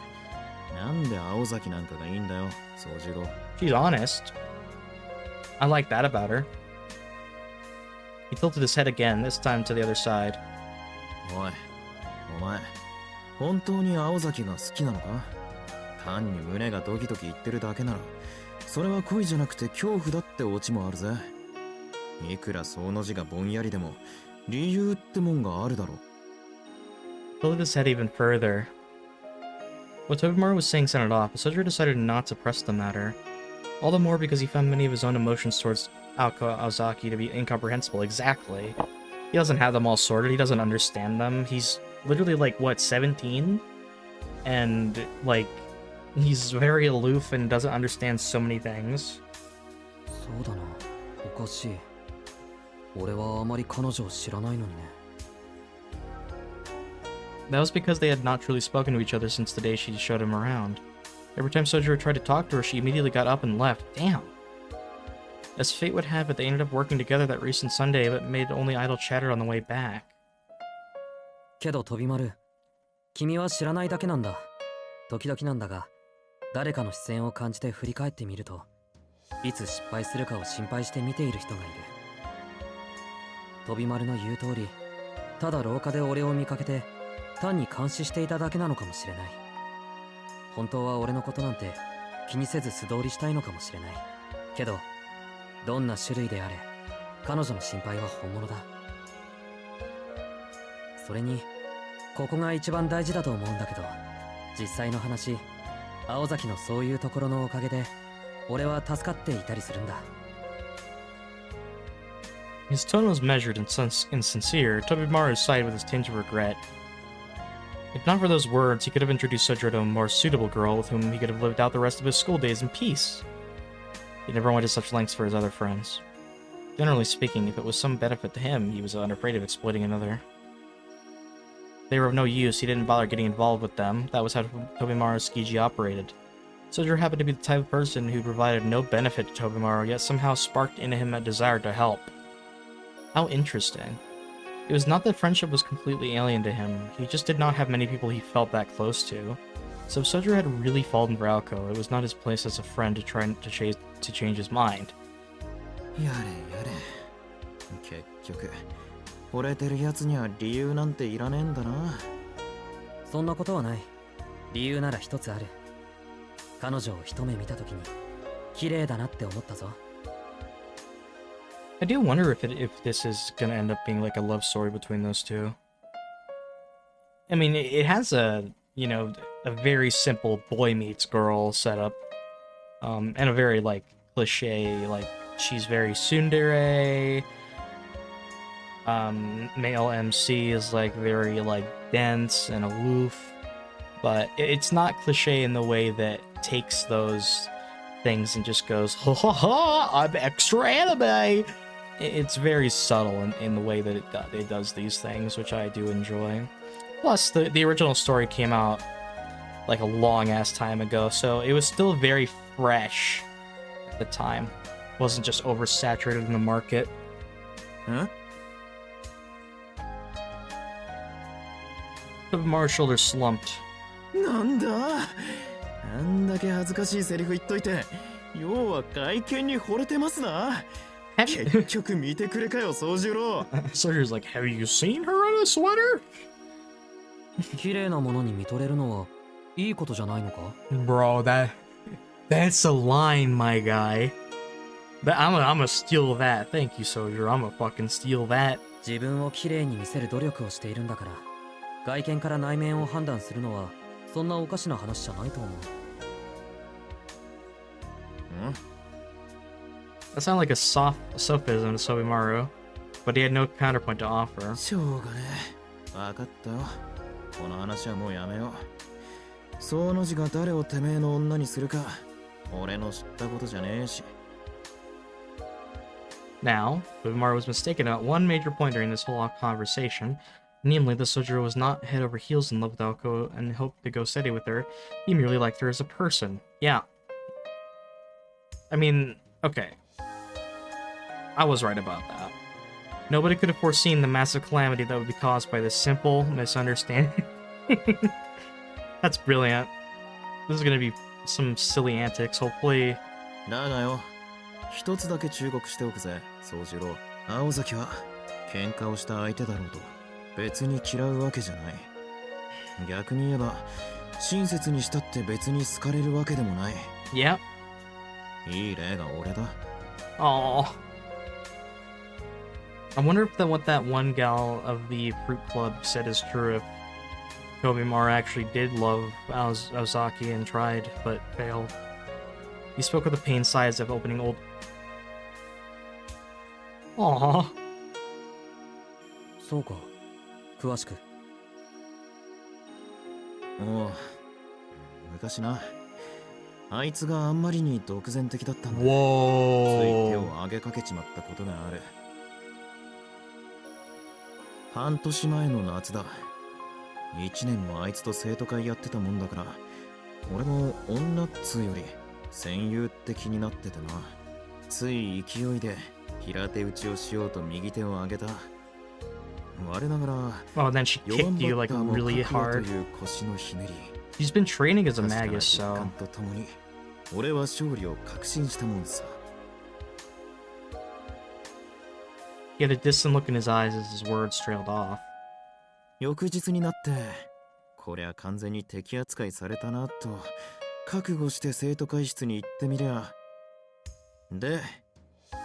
なんで青崎なんかがいいんだよ、宗次郎。She's honest. I like that about her. He tilted his head again, this time to the other side. おい、お前、本当に青崎が好きなのか？単に胸がドキドキ言ってるだけなら、それは恋じゃなくて恐怖だってオチもあるぜ。いくらその字がぼんやりでも、理由ってもんがあるだろ。Tilted his head even further. What Tobimaru was saying sounded off, but Sojiro decided not to press the matter. All the more because he found many of his own emotions towards Alco Aozaki to be incomprehensible. Exactly. He doesn't have them all sorted, he doesn't understand them. He's literally like, what, 17? And, like, he's very aloof and doesn't understand so many things. そうだな、おかしい。俺はあまり彼女を知らないのにね。That was because they had not truly spoken to each other since the day she showed him around. Every time Sojiro tried to talk to her, she immediately got up and left. Damn. As fate would have it, they ended up working together that recent Sunday, but made only idle chatter on the way back. けど飛び丸、君は知らないだけなんだ。時々なんだが、誰かの視線を感じて振り返ってみると、いつ失敗するかを心配して見ている人がいる。飛び丸の言う通り、ただ廊下で俺を見かけて、単に監視していただけなのかもしれない。本当は俺のことなんて気にせず素通りしたいのかもしれない。けど、どんな種類であれ、彼女の心配は本物だ。それに、ここが一番大事だと思うんだけど、実際の話、青崎のそういうところのおかげで、俺は助かっていたりするんだ。His tone was measured and sincere. Tobimaru sighed with his tinge of regret. If not for those words, he could have introduced Sojiro to a more suitable girl with whom he could have lived out the rest of his school days in peace. He never went to such lengths for his other friends. Generally speaking, if it was some benefit to him, he was unafraid of exploiting another. They were of no use, he didn't bother getting involved with them. That was how Tobimaru's Skiji operated. Sojiro happened to be the type of person who provided no benefit to Tobimaru, yet somehow sparked in him a desire to help. How interesting. It was not that friendship was completely alien to him, he just did not have many people he felt that close to. So if Sojiro had really fallen for Alco, it was not his place as a friend to try to change his mind. やれやれ。結局、惚れてるやつには理由なんていらねえんだな。そんなことはない。理由なら一つある。彼女を一目見たときに、綺麗だなって思ったぞ。I do wonder if this is gonna end up being like a love story between those two. I mean, it has a, you know, a very simple boy meets girl setup, and a very like cliche, like she's very tsundere. Male MC is like very like dense and aloof, but it's not cliche in the way that takes those things and just goes, ha ha ha, I'm extra anime. It's very subtle in the way that it does these things, which I do enjoy. Plus, the original story came out like a long-ass time ago, so it was still very fresh at the time. It wasn't just oversaturated in the market. Huh? Tobimaru's shoulders slumped. なんだあんだけ恥ずかしいセリフ言っといて、要は外見に惚れてますな。結局見てくれかよ、宗次郎。Soldier's like, have you seen her in a sweater? 綺麗なものに見とれるのはいいことじゃないのか？ Bro, that's a line, my guy. I'm gonna steal that. Thank you, Soldier. I'm gonna fucking steal that. 自分を綺麗に見せる努力をしているんだから、外見から内面を判断するのはそんなおかしな話じゃないと思う。That sounded like a sophism to Tobimaru, but he had no counterpoint to offer. しょうがねえ。わかったよ。この話はもうやめよう。その字が誰をてめえの女にするか、俺の知ったことじゃねえし。Now, Tobimaru was mistaken about one major point during this whole conversation, namely that Sojiro was not head over heels in love with Alco and hoped to go steady with her. He merely liked her as a person. Yeah. I mean, okay. I was right about that. Nobody could have foreseen the massive calamity that would be caused by this simple misunderstanding. That's brilliant. This is gonna be some silly antics, hopefully. だがよ、一つだけ忠告しておくぜ、宗次郎。青崎は喧嘩をした相手だろうと別に嫌うわけじゃない。逆に言えば親切にしたって別に好かれるわけでもない。 Yep. いい例が俺だ。 Oh. I wonder if what that one gal of the fruit club said is true. If Tobimaru actually did love Ozaki and tried, but failed. He spoke with the pain sighs of opening old. Aww. そうか。詳しく。おう、昔な、あいつがあんまりに独善的だったんで、つい手 Whoa. を挙げかけちまったことがある。半年前の夏だ。1年もあいつと生徒会やってたもんだから、俺も女っつうより戦友って気になっててな。つい勢いで平手打ちをしようと右手を上げた。我ながら Oh, then she 4 kicked you バッ like ターも really 覚悟 hard. という腰のひねり。 She's been training as a 確かな magus, 実 so 感とともに俺は勝利を確信したもんさ。 he had a distant look in his eyes as his words trailed off. 翌日になってこりゃ完全に敵扱いされたなと覚悟して生徒会室に行ってみりゃ。で、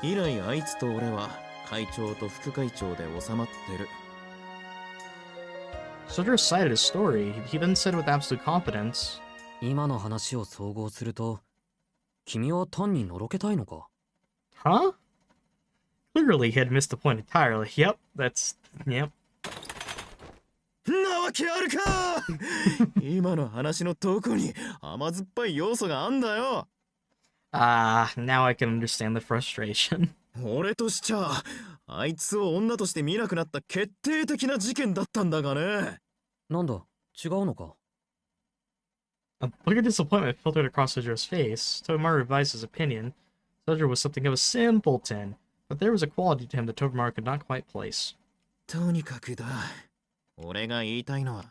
以来あいつと俺は会長と副会長で収まってる。 Soldier cited his story. He then said with absolute confidence, 今の話を総合すると、君は単にのろけたいのか？ huh? Clearly, he had missed the point entirely. Yep, yep. なわけあるか今の話のどこに甘酸っぱい要素があんだよ。 Now I can understand the frustration. 俺としちゃあいつを女として見なくなった決定的な事件だったんだがね。なんだ、違うのか？ A look of disappointment filtered across Soldier's face. Tobimaru revised his opinion. Soldier was something of a simpleton, but there was a quality to him that Tobimaru could not quite place. とにかくだ。俺が言いたいのは、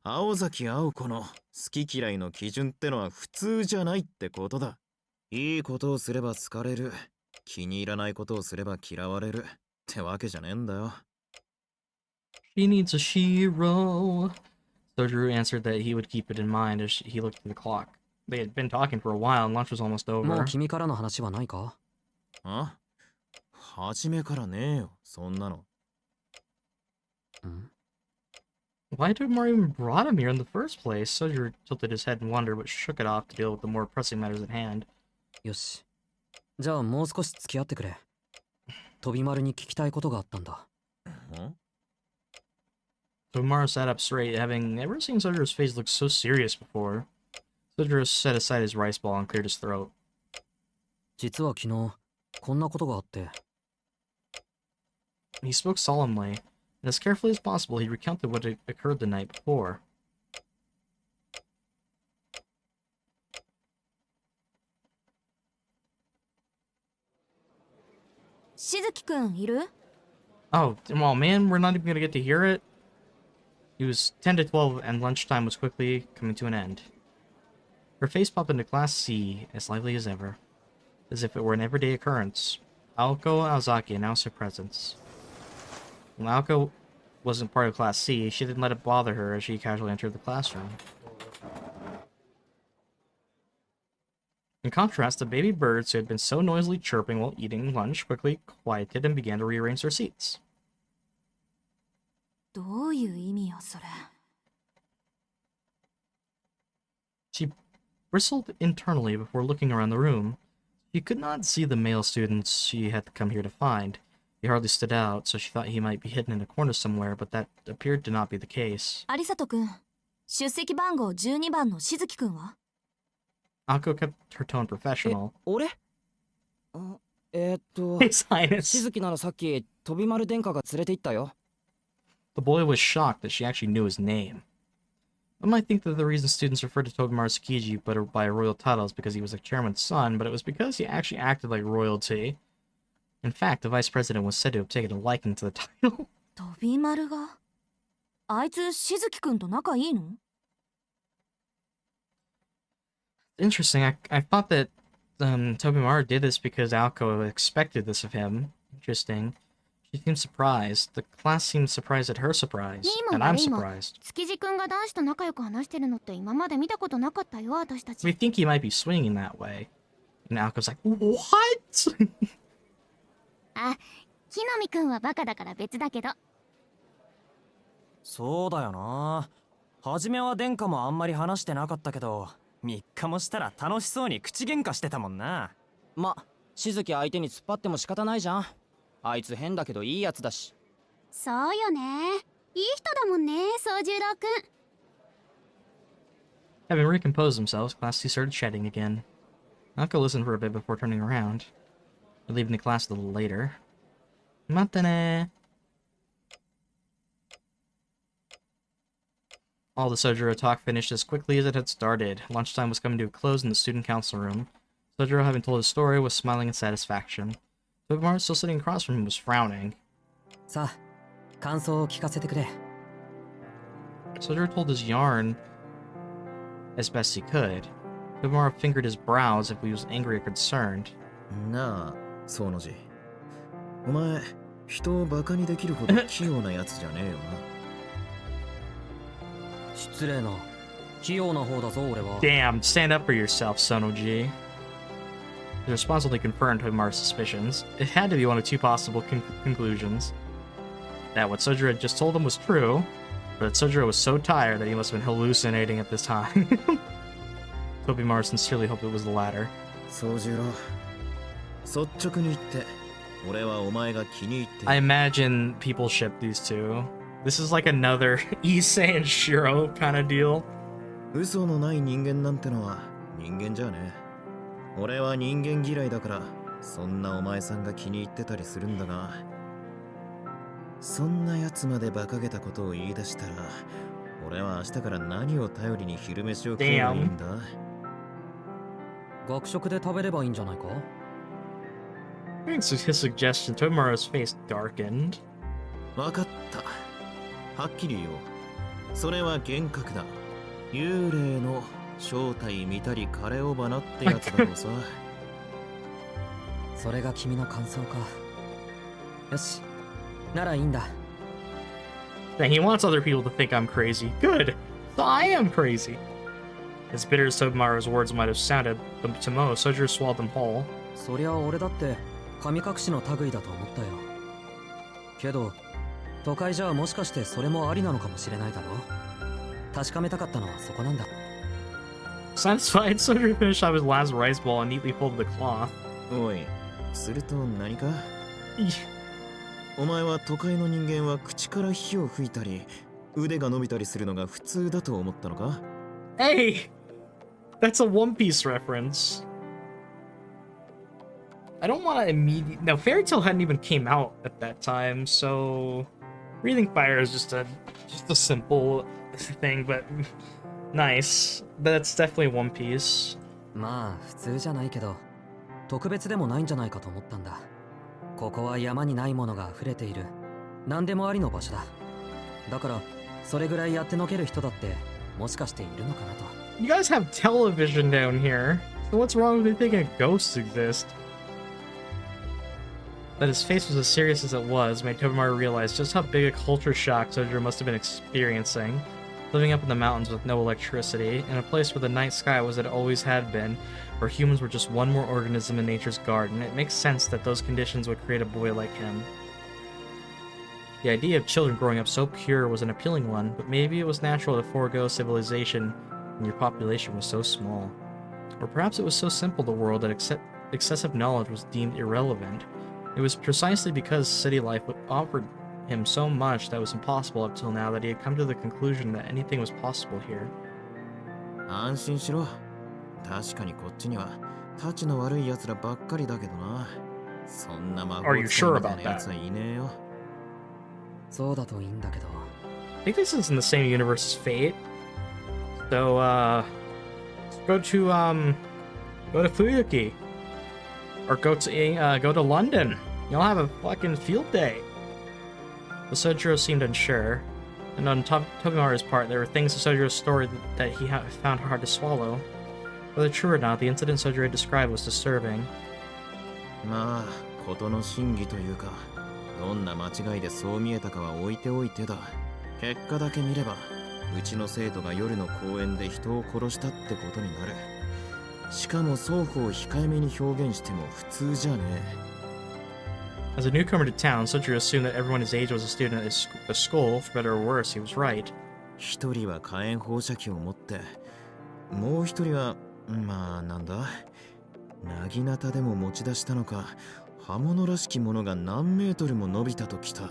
青崎青子の好き嫌いの基準ってのは普通じゃないってことだ。いいことをすれば好かれる、気に入らないことをすれば嫌われるってわけじゃねえんだよ。 She needs a shiro. Sojourner answered that he would keep it in mind as he looked at the clock. They had been talking for a while and lunch was almost もう over. 君からの話はないか？あ？初めからねえよ、そんなの。ん？ Why did Mario even brought him here in the first place? Sojourner tilted his head in wonder but shook it off to deal with the more pressing matters at hand. よし。じゃあもう少し付き合ってくれ。飛び丸に聞きたいことがあったんだ。ん？ Tobimaru sat up straight, having never seen Sojourner's face look so serious before. Sojourner set aside his rice ball and cleared his throat. 実は昨日、こんなことがあって。He spoke solemnly, and as carefully as possible he recounted what had occurred the night before. しずきくんいる？ Oh, well, man, we're not even gonna get to hear it. It was 10 to 12, and lunchtime was quickly coming to an end. Her face popped into Class C, as lively as ever, as if it were an everyday occurrence. Alco Aozaki announced her presence. When Alco wasn't part of Class C, she didn't let it bother her as she casually entered the classroom. In contrast, the baby birds who had been so noisily chirping while eating lunch quickly quieted and began to rearrange their seats. どういう意味よそれ。 She bristled internally before looking around the room. She could not see the male students she had come here to find. He hardly stood out, so she thought he might be hidden in a corner somewhere, but that appeared to not be the case. 有里くん、出席番号12番のしずきくんは？ Alco kept her tone professional. 俺？His Highness. しずきならさっき飛び丸殿下が連れて行ったよ。 The boy was shocked that she actually knew his name. One might think that the reason students referred to Tobimaru Tsukiji by a royal title is because he was a chairman's son, but it was because he actually acted like royalty. In fact, the vice president was said to have taken a liking to the title. 飛び丸が？あいつしずきくんと仲いいの？ Interesting. I thought that Tobimaru did this because Alco expected this of him. Interesting. She seemed surprised. The class seemed surprised at her surprise. And I'm surprised. 築地くんが男子と仲良く話してるのって今まで見たことなかったよ、私たち。 We think he might be swinging that way. And Alco's like, what? あ、木の実くんはバカだから別だけど。そうだよな。初めは殿下もあんまり話してなかったけど、3日もしたら楽しそうに口喧嘩してたもんな。ま、しずき相手に突っ張っても仕方ないじゃん。あいつ変だけどいいやつだし。そうよね。いい人だもんね、宗十郎くん。Having recomposed themselves, class 2 started chatting again. Alco listened for a bit before turning around. They're leaving the class a little later. Matane! All the Sojiro talk finished as quickly as it had started. Lunchtime was coming to a close in the student council room. Sojiro, having told his story, was smiling in satisfaction. Tobimaru, still sitting across from him, was frowning. さあ、感想を聞かせてくれ。Sojiro told his yarn as best he could. Tobimaru fingered his brows if he was angry or concerned. なあ、そうのじ。お前、人をバカにできるほど器用なやつじゃねえよな。失礼な。器用な方だぞ、俺は。 Damn, stand up for yourself, Sonoji. The response only confirmed Tobimaru's suspicions. It had to be one of two possible conclusions. That what Sojiro had just told him was true, but that Sojiro was so tired that he must have been hallucinating at this time. Tobimaru sincerely hoped it was the latter. 宗十郎、率直に言って、俺はお前が気に入ってる。 I imagine people ship these two. This is like another Issei and Shiro kind of deal. 嘘のない人間なんてのは人間じゃねえ。俺は人間嫌いだから、そんなお前さんが気に入ってたりするんだが、そんなやつまで馬鹿げたことを言い出したら、俺は明日から何を頼りに昼飯を食えばいいんだ？学食で食べればいいんじゃないか？ Thanks to his suggestion, Tobimaru's face darkened. わかった。はっきり言おう。それは幻覚だ。幽霊の正体見たり枯れ尾花ってやつだろうさ。それが君の感想か。よし、ならいいんだ。And he wants other people to think I'm crazy. Good! So I am crazy! As bitter as Tobimaru's words might have sounded, to Mo, Sojiro swallowed them whole. そりゃ俺だって神隠しの類だと思ったよ。けど、都会じゃもしかしてそれもありなのかもしれないだろ。確かめたかったのはそこなんだ。Satisfied, Sojiro finished off his last rice ball and neatly folded the cloth. おい、すると何か？お前は都会の人間は口から火を吹いたり、腕が伸びたりするのが普通だと思ったのか？ Hey! That's a One Piece reference. I don't want to immediately... No, Fairy Tail hadn't even came out at that time, so... Breathing fire is just a simple thing, but nice. That's definitely One Piece. まあ普通じゃないけど、特別でもないんじゃないかと思ったんだ。ここは山にないものが溢れている何でもありの場所だ。だからそれぐらいやってのける人だってもしかしているのかなと。 You guys have television down here, so what's wrong with thinking ghosts exist? That his face was as serious as it was made Tobimaru realize just how big a culture shock Sojiro must have been experiencing. Living up in the mountains with no electricity, in a place where the night sky was as it always had been, where humans were just one more organism in nature's garden, it makes sense that those conditions would create a boy like him. The idea of children growing up so pure was an appealing one, but maybe it was natural to forego civilization when your population was so small. Or perhaps it was so simple the world that excessive knowledge was deemed irrelevant. It was precisely because city life offered him so much that was impossible up till now that he had come to the conclusion that anything was possible here. 安心しろ。確かにこっちにはタチの悪い奴らばっかりだけどな。そんな魔法使いみたいな奴はいねえよ。そうだといいんだけど。I think this is in the same universe as Fate. So, go to Fuyuki. Or go to London. You'll have a fucking field day. But Sojiro seemed unsure, and on Tobimaru's part, there were things in Sojiro's story that he found hard to swallow. Whether true or not, the incident Sojiro had described was disturbing. まあ事の真偽というか、どんな間違いでそう見えたかは置いておいてだ。結果だけ見れば、うちの生徒が夜の公園で人を殺したってことになる。しかも双方控えめに表現しても普通じゃねえ。As a newcomer to town, Sojiro assumed that everyone his age was a student at the school. For better or worse, he was right. 一人は火炎放射器を持って、もう一人は、まあなんだ、なぎなたでも持ち出したのか、刃物らしきものが何メートルも伸びたときた。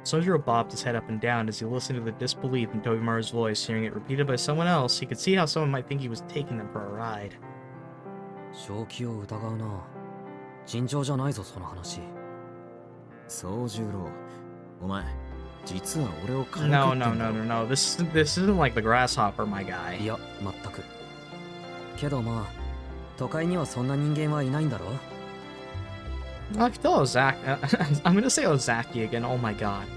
Sojiro bobbed his head up and down as he listened to the disbelief in Tobimaru's voice. Hearing it repeated by someone else, he could see how someone might think he was taking them for a ride. 正気を疑うな。尋常じゃないぞその話。宗十郎、お前、実は俺を軽く No, no, no, no, no. This isn't like the grasshopper, my guy. いや、全く。けどまあ、都会にはそんな人間はいないんだろ。I could tell Ozaki. I'm gonna say Ozaki again. Oh my god.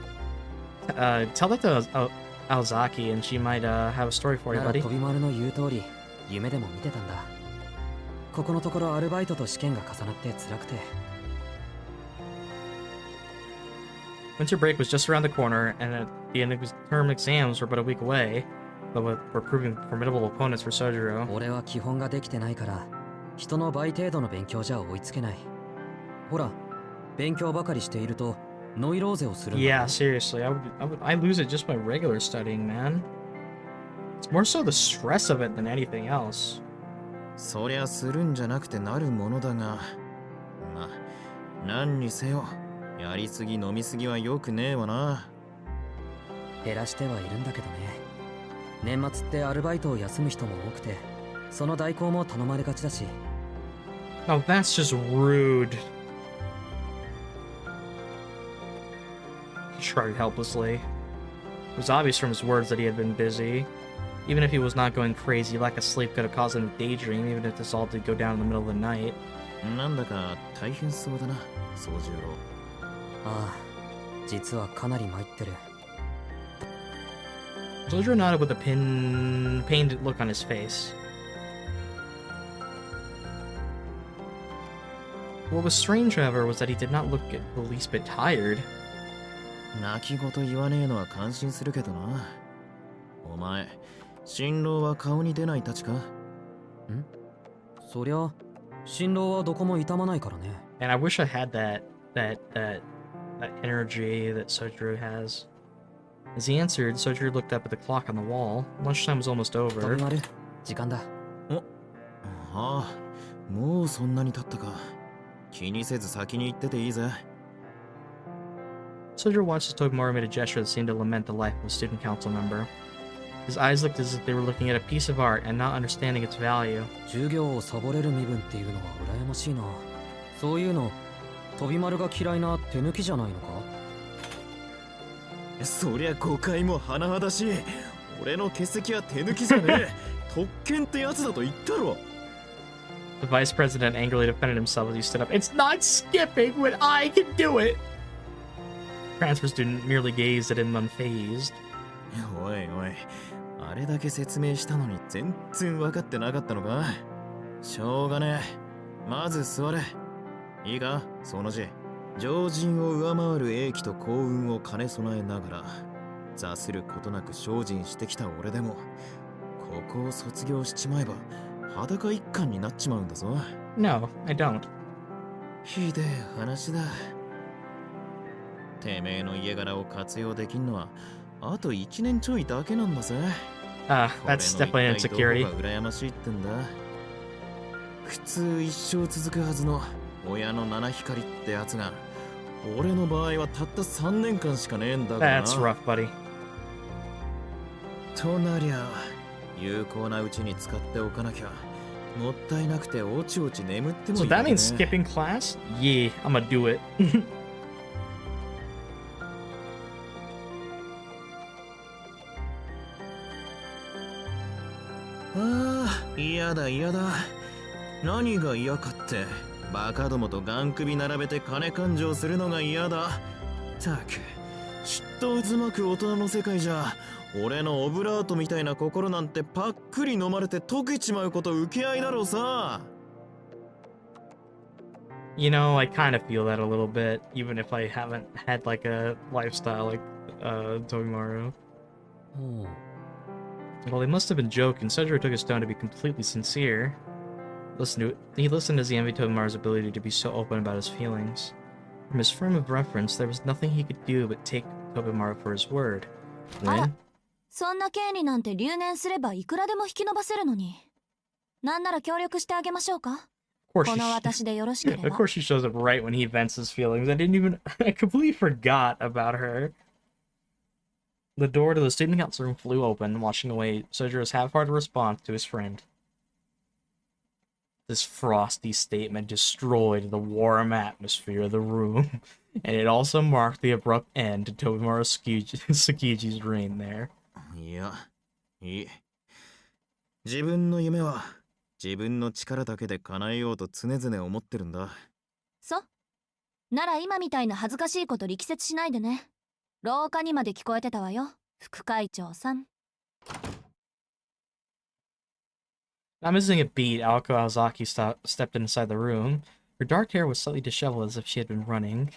Tell that to Ozaki, and she might have a story for you, なら buddy. 飛び丸の言う通り、夢でも見てたんだ。ここのところアルバイトと試験が重なって辛くて。Winter break was just around the corner, and the end of his term exams were but a week away, but were proving formidable opponents for Sojiro. 俺は基本ができてないから、人の倍程度の勉強じゃ追いつけない。ほら、勉強ばかりしているとノイローゼをするんだ。 Yeah, seriously, I lose it just by regular studying, man. It's more so the stress of it than anything else. そりゃするんじゃなくてなるものだが、まあ、何にせよ、やりすぎ飲みすぎは良くねえわな。減らしてはいるんだけどね。年末ってアルバイトを休む人も多くて、その代行も頼まれがちだし。 Oh, that's just rude. He shrugged helplessly. It was obvious from his words that he had been busy. Even if he was not going crazy, lack of sleep could have caused him to daydream, even if this all did go down in the middle of the night. なんだか大変そうだな、宗十郎。ああ、実はかなり参ってる。Sojiro nodded with a pained look on his face. What was strange, however, was that he did not look the least bit tired. 泣き言言わねえのは感心するけどな。お前、新郎は顔に出ないたちか？ん？そりゃ、新郎はどこも痛まないからね。And I wish I had that energy that Sojiro has. As he answered, Sojiro looked up at the clock on the wall. Lunchtime was almost 飛 over. び丸、時間だ。ああ、もうそんなに経ったか。気にせず先に行ってていいぜ。Sojiro watched as Tobimaru made a gesture that seemed to lament the life of a student council member. His eyes looked as if they were looking at a piece of art and not understanding its value. 授業をサボれる身分っていうのは羨ましいな。そういうの、飛び丸が嫌いな手抜きじゃないのか？そりゃ誤解も甚だしい。俺の欠席は手抜きじゃねえ。特権ってやつだと言ったろ。The vice president angrily defended himself as he stood up. It's not skipping when I can do it! The transfer student merely gazed at him unfazed. おいおい、あれだけ説明したのに全然分かってなかったのか？しょうがねえ。まず座れ。いいか、その字。常人を上回る英気と幸運を兼ね備えながら、座することなく精進してきた俺でも、ここを卒業しちまえば、裸一貫になっちまうんだぞ。No, I don't. ひでえ話だ。てめえの家柄を活用できんのは、あと1年ちょいだけなんだぜ。That's definitely an insecurity. どこが羨ましいってんだ。普通一生続くはずの親の七光ってやつが、俺の場合はたった3年間しかねえんだからな。That's rough, buddy. となりゃ、有効なうちに使っておかなきゃ、もったいなくておちおち眠ってもい So い、that ね。means skipping class? Yeah, I'm gonna do it. ああ、嫌だ嫌だ。何が嫌かって、バカどもとガン首並べて金勘定するのが嫌だ。たく、嫉妬渦巻く大人の世界じゃ、俺のオブラートみたいな心なんてパックリ飲まれて溶けちまうこと受け合いだろうさ。You know, I kind of feel that a little bit, even if I haven't had like a lifestyle like Tobimaru. Well, he must have been joking. Sojiro took his tone to be completely sincere. He listened as he envied Tobimaru's ability to be so open about his feelings. From his frame of reference, there was nothing he could do but take Tobimaru for his word. When? そんな権利なんて留年すればいくらでも引き延ばせるのに。なんなら協力してあげましょうか。Of course, この私でよろしければ。of course she shows up right when he vents his feelings. I completely forgot about her. The door to the student council room flew open, washing away Sojiro's half-hearted response to his friend. This frosty statement destroyed the warm atmosphere of the room, and it also marked the abrupt end to Tobimaru Tsukiji's reign there. いや、いい。自分の夢は自分の力だけで叶えようと常々思ってるんだ。そう。なら今みたいな恥ずかしいこと力説しないでね。廊下にまで聞こえてたわよ、副会長さん。Not missing a beat, Alco Aozaki stepped inside the room. Her dark hair was slightly disheveled as if she had been running.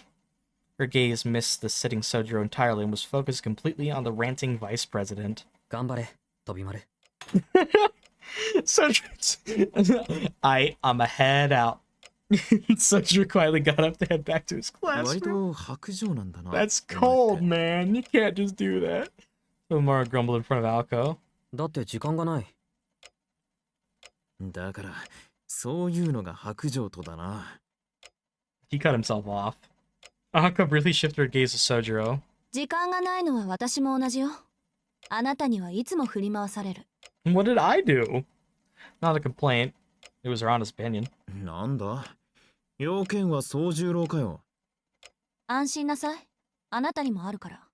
Her gaze missed the sitting Sojiro entirely and was focused completely on the ranting vice president. 頑張れ、飛び丸。Sojiro, I'm a head out. Sojiro quietly got up to head back to his 割 classroom. と白状なんだな。 That's cold, man. You can't just do that. Tobimaru grumbled in front of Alco. だって時間がない。だから、そういうのが白状とだな。He cut himself off. Alco briefly shifted her gaze to Sojiro. 時間がないのは私も同じよ。あなたにはいつも振り回される。What did I do? Not a complaint. It was her honest opinion. なんだ要件は総十郎かよ。安心なさい。あなたにもあるから。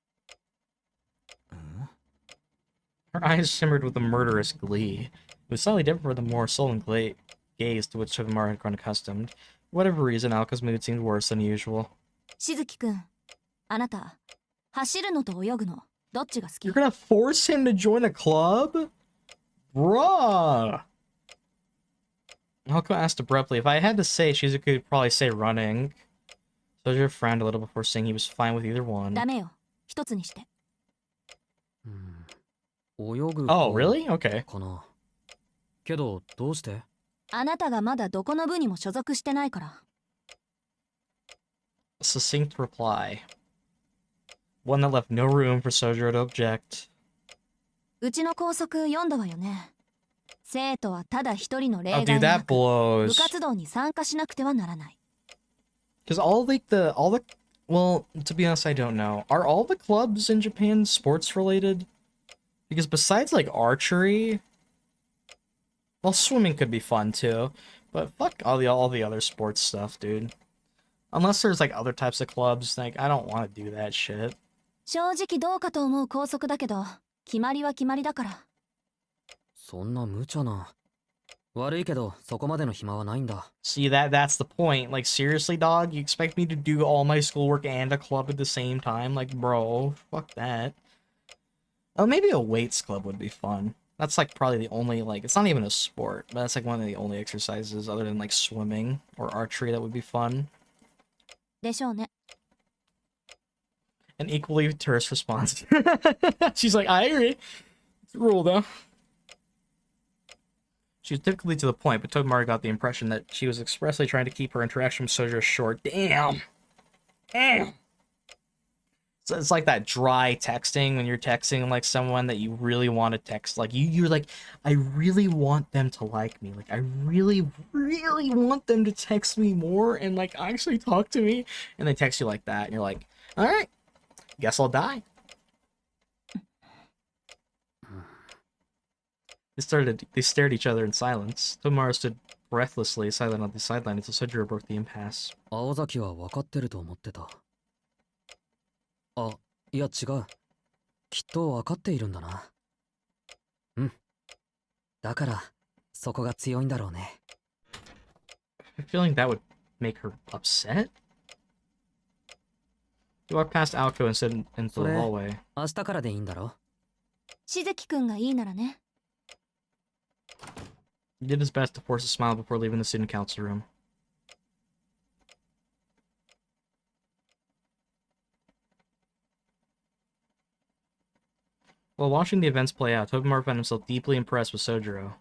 Her eyes shimmered with a murderous glee. It was slightly different from the more sullen gaze to which Tobimaru had grown accustomed. For whatever reason, Alco's mood seemed worse than usual. しずきくん、あなた、走るのと泳ぐの、どっちが好き？ You're gonna force him to join a club? Bruh! Alco asked abruptly. If I had to say, Shizuku would probably say running. Sojiro frowned a little before saying he was fine with either one. ダメよ。一つにして。泳ぐ。Oh, really? Okay. かな。けど、どうして？あなたがまだどこの部にも所属してないから。A succinct reply. One that left no room for Sojiro to object. うちの校則読んだわよね。生徒はただ一人の例 Oh, 外 dude, がな that く、部 blows. 活動に参加しなくてはならない。Because all the well, to be honest, I don't know. Are all the clubs in Japan sports related? Because besides like archery, well, swimming could be fun too, but fuck all the other sports stuff, dude. Unless there's like other types of clubs, like I don't want to do that shit. 正直どうかと思う校則だけど、決まりは決まりだから。そんな無茶な。悪いけど、そこまでの暇はないんだ。See, that's the point. Like, seriously, dog? You expect me to do all my schoolwork and a club at the same time? Like, bro, fuck that. Oh, maybe a weights club would be fun. That's, like, probably the only, like, it's not even a sport, but that's, like, one of the only exercises other than, like, swimming or archery that would be fun. でしょうね。An equally terse response. She's like, I agree. It's a rule, though. She was typically to the point, but Tobimaru got the impression that she was expressly trying to keep her interaction with Sojiro short. Damn! Damn! So it's like that dry texting when you're texting like someone that you really want to text. Like you're like, I really want them to like me. Like I really, really want them to text me more and like actually talk to me. And they text you like that, and you're like, all right, guess I'll die. They stared at each other in silence. Tobimaru stood breathlessly silent on the sideline until Sojiro broke the impasse. 青崎は分かってると思ってた。あ、いや違う。きっと分かっているんだな。うん。だから、そこが強いんだろうね。I'm feeling that would make her upset? He walked past Alco and stood into the hallway. 明日からでいいんだろ？しずきくんがいいならね。 He did his best to force a smile before leaving the student council room. While watching the events play out, Tobimaru found himself deeply impressed with Sojiro.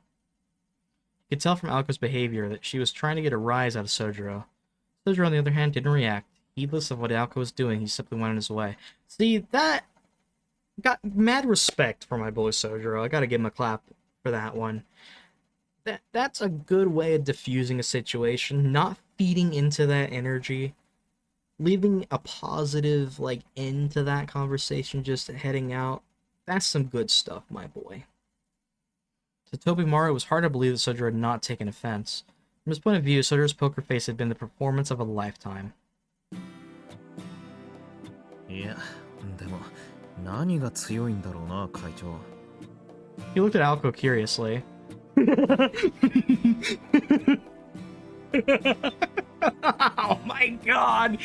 He could tell from Alco's behavior that she was trying to get a rise out of Sojiro. Sojiro, on the other hand, didn't react. Heedless of what Alco was doing, he simply went on his way. See, that got mad respect for my boy Sojiro. I gotta give him a clap for that one. That's a good way of diffusing a situation, not feeding into that energy, leaving a positive, like, end to that conversation, just heading out. That's some good stuff, my boy. To Tobimaru, it was hard to believe that Sojiro had not taken offense. From his point of view, Sojiro's poker face had been the performance of a lifetime. いや、でも何が強いんだろうな、会長。 He looked at Alco curiously. Oh my god!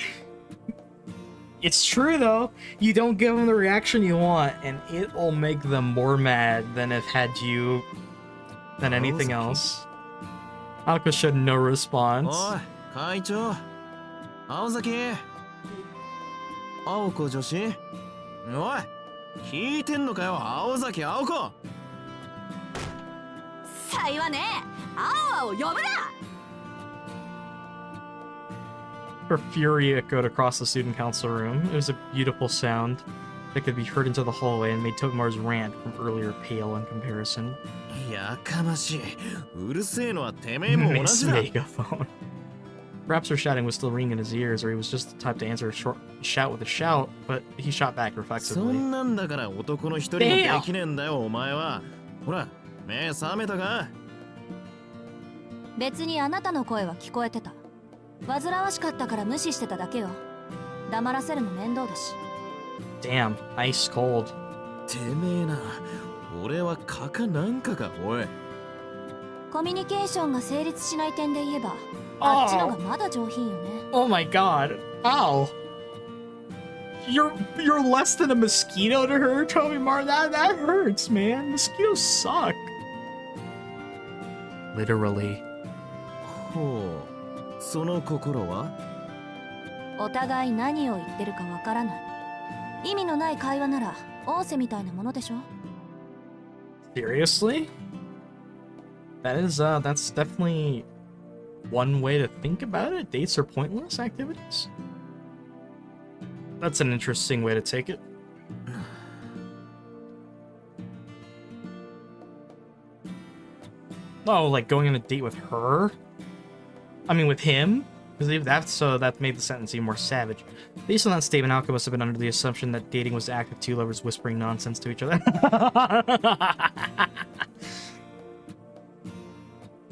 It's true though. You don't give them the reaction you want, and it'll make them more mad than anything else. Alco showed no response. おい、会長。青崎。青子女子。おい、聞いてんのかよ、青崎青子。さいはね、青を呼ぶな。 Her fury echoed across the student council room. It was a beautiful sound that could be heard into the hallway and made Tobimaru's rant from earlier pale in comparison. やかましい。うるせえのはてめえも同 Miss じだ。 Megaphone. Perhaps her shouting was still ringing in his ears, or he was just the type to answer a short shout with a shout, but he shot back そ reflexively. んなんだから男の一人もできねえんだよ、お前は。ほら、目覚めたか？別にあなたの声は聞こえてた。煩わしかったから無視してただけよ。黙らせるの面倒だし。 Damn, ice cold. てめえな、俺はカカなんかか、おい。コミュニケーションが成立しない点で言えば、あっちのがまだ上品よね。 Oh my god. Ow. You're less than a mosquito to her, Tobimaru. That hurts, man. Mosquitoes suck. Literally. ほう。その心は？お互い何を言ってるかわからない。意味のない会話なら、仰せみたいなものでしょ。 Seriously? That's definitely one way to think about it. Dates are pointless activities. That's an interesting way to take it. Oh, like going on a date with her? I mean, with him? Because that made the sentence even more savage. Based on that statement, Alco must have been under the assumption that dating was the act of two lovers whispering nonsense to each other.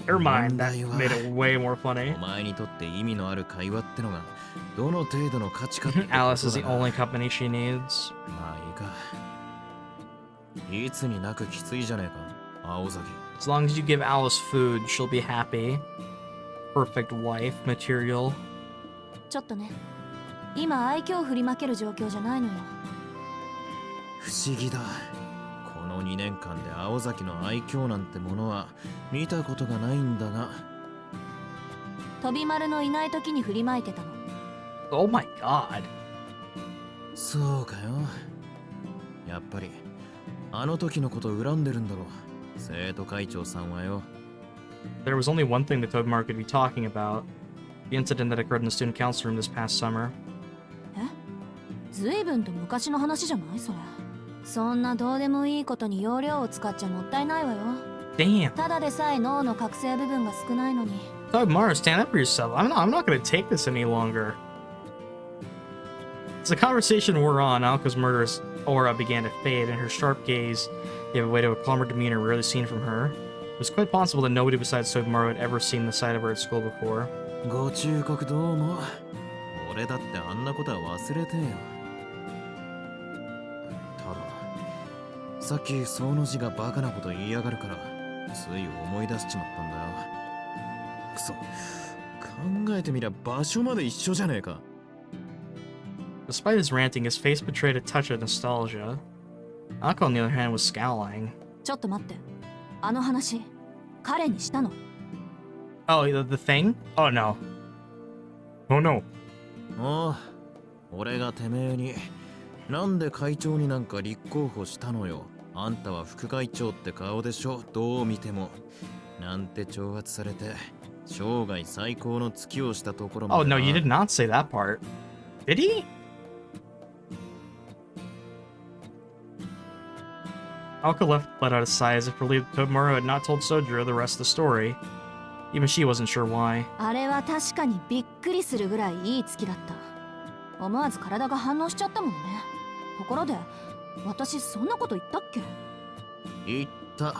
Never mind, that made it way more funny. お前にとって意味のある会話ってのがどの程度の価値かってことだ。 Alice is the only company she needs. まあいいか。いつになくきついじゃねえか、青崎。 As long as you give Alice food, she'll be happy. Perfect wife material. ちょっとね。今愛嬌を振りまける状況じゃないのよ。不思議だ。この2年間で青崎の愛嬌なんてものは見たことがないんだが。飛丸のいない時に振りまいてたの。 Oh my god. そうかよ。やっぱりあの時のこと恨んでるんだろう。生徒会長さんはよ。 There was only one thing that Tobimaru could be talking about. The incident that occurred in the student council room this past summer. え？ずいぶんと昔の話じゃないそれ。そんなどうでもいいことに容量を使っちゃもったいないわよ。 Damn. ただでさえ脳の覚醒部分が少ないのに。 Tobimaru, stand up for yourself. I'm not gonna take this any longer. As the conversation wore on, Alco's murderous aura began to fade, and her sharp gaze gave way to a calmer demeanor rarely seen from her. It was quite possible that nobody besides Tobimaru had ever seen the sight of her at school before. ご忠告どうも。俺だってあんなことは忘れてよ。ただ、さっきその字がバカなこと言いやがるから、つい思い出しちまったんだよ。くそ、考えてみりゃ場所まで一緒じゃねえか。 Despite his ranting, his face betrayed a touch of nostalgia. Alco, on the other hand, was scowling. ちょっと待って。あの話、彼にしたの？ Oh, the thing? Oh, no. Oh, no. おう、俺がてめえになんで会長になんか立候補したのよ。あんたは副会長って顔でしょ、どう見ても。なんて挑発されて生涯最高の月をしたところまで。 Oh, no, you did not say that part. Did he? Alco let out a sigh as if relieved Tobimaru had not told Sojiro the rest of the story. Even she wasn't sure why. あれは確かにびっくりするぐらいいい月だった。思わず体が反応しちゃったもんね。ところで、私そんなこと言ったっけ？言った。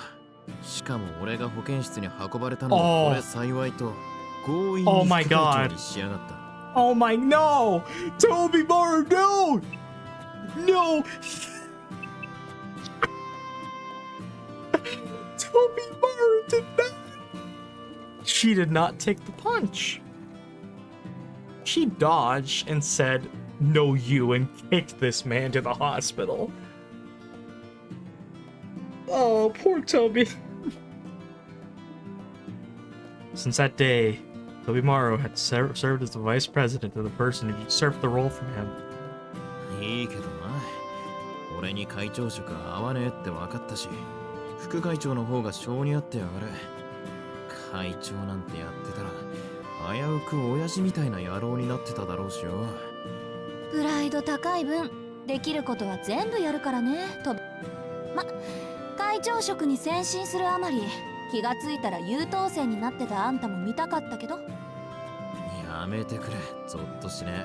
しかも俺が保健室に運ばれたのはこれ幸いと強引に副会長にしやがった。Oh my no! Tobimaru, no! No! Tobimaru did not. She did not take the punch. She dodged and said, "No, you," and kicked this man to the hospital. Oh, poor Toby. Since that day, Tobimaru had served as the vice president of the person who usurped the role from him. いいけどな。俺に会長職合わねえって分かったし、副会長の方が性に合ってやがる。会長なんてやってたら危うく親父みたいな野郎になってただろうしよ。プライド高い分、できることは全部やるからね。会長職に先進するあまり、気がついたら優等生になってたあんたも見たかったけど。やめてくれ、ゾッとしね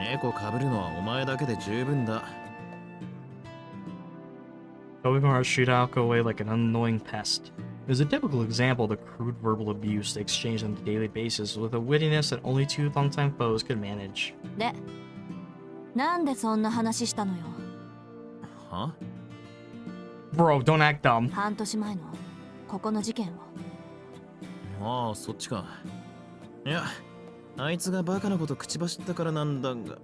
え。猫かぶるのはお前だけで十分だ。Tobimaru shooed Alco away like an annoying pest. It was a typical example of the crude verbal abuse they exchanged on a daily basis with a wittiness that only two longtime foes could manage. で、なんでそんな話したのよ。は？ Bro, don't act dumb. 半年前のここの事件を。ああ、そっちか。いや、あいつがバカなこと口走ったからなんだが。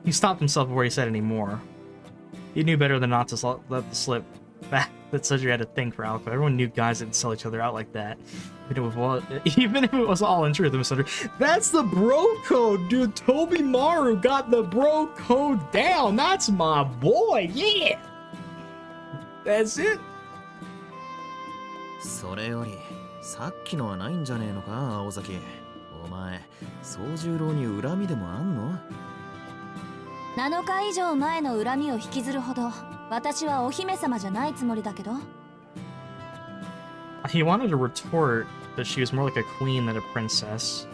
He stopped himself before he said any more. He knew better than not to let the slip back that Sojiro had a thing for Alco. Everyone knew guys didn't sell each other out like that. Even if it was all in truth, that's the bro code, dude. Tobimaru got the bro code down. That's my boy, yeah. That's it. それより、さっきのはないんじゃねえのか、青崎。お前、宗十郎に恨みでもあんの？7日以上前の恨みを引きずるほど、私はお姫様じゃないつもりだけど。He wanted to retort that she was more like a queen than a princess,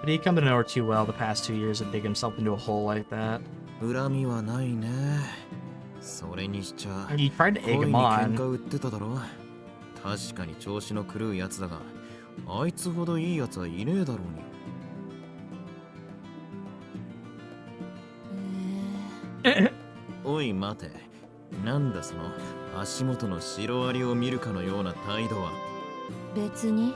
but he'd come to know her too well the past 2 years to dig himself into a hole like that. 恨みはないね。それにしちゃ、 He tried to egg 恋 him に喧 on. 嘩売ってただろ。確かに調子の狂うやつだが、あいつほどいいやつはいねえだろうに。おい待て、なんだその足元のシロアリを見るかのような態度は。別に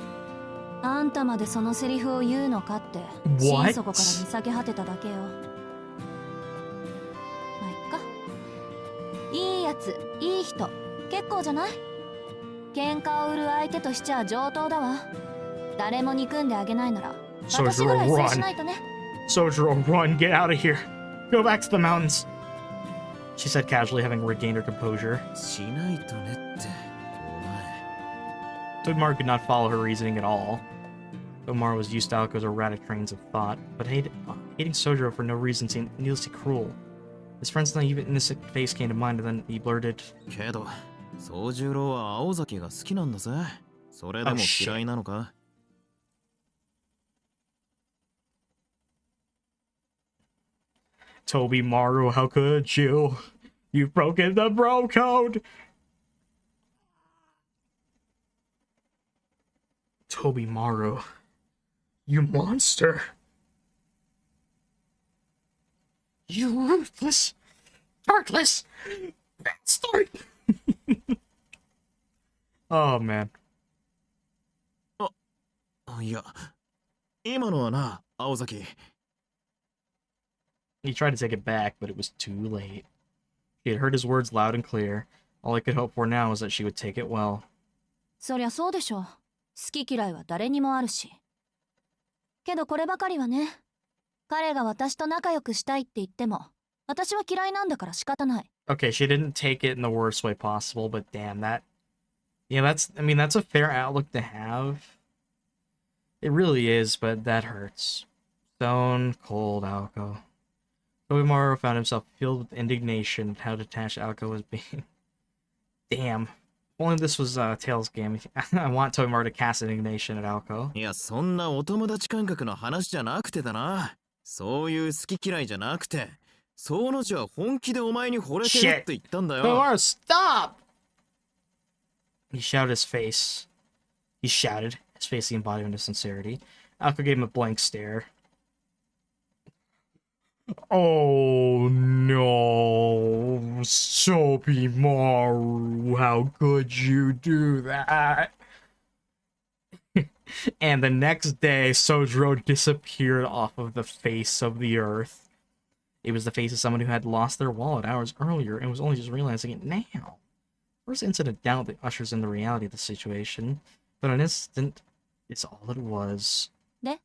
あんたまでそのセリフを言うのかって心底から見避け果てただけよ。まあいっか。いいやつ、いい人、結構じゃない？喧嘩を売る相手としちゃ上等だわ。誰も憎んであげないなら私ぐらいそうしないとね。 Sojiro, run, get out of here. Go back to the mountains. She said casually, having regained her composure. しないとねって、お前。Tobimaru could not follow her reasoning at all. Tobimaru was used to Alco's erratic trains of thought, but hating Sojiro for no reason seemed needlessly cruel. His friend's naive innocent face came to mind, and then he blurted, けど、宗十郎は青崎が好きなんだぜ。それでも嫌いなのか？ Tobimaru, how could you? You've broken the bro code! Tobimaru, you monster! You ruthless, heartless bastard! Oh, man. いや、今のはな、青崎。He tried to take it back, but it was too late. He had heard his words loud and clear. All he could hope for now was that she would take it well. そりゃそうでしょう。好き嫌いは誰にもあるし。けどこればかりはね。彼が私と仲良くしたいって言っても、私は嫌いなんだから仕方ない。Okay, she didn't take it in the worst way possible, but damn, that... Yeah, that's a fair outlook to have. It really is, but that hurts. Stone cold Alco. Tobimaru found himself filled with indignation at how detached Alco was being. Damn. If only this was a Tails game. I want Tobimaru to cast indignation at Alco. いや、そんなお友達感覚の話じゃなくてだな。そういう好き嫌いじゃなくて、その字は本気でお前に惚れてるって言ったんだよ。Tobimaru, stop! He shouted his face. He shouted, his face the embodiment of sincerity. Alco gave him a blank stare. Oh no, Tobimaru, how could you do that? And the next day, Sojiro disappeared off of the face of the earth. It was the face of someone who had lost their wallet hours earlier and was only just realizing it now. First instant of doubt that ushers in the reality of the situation, but an instant is all it was. Ne?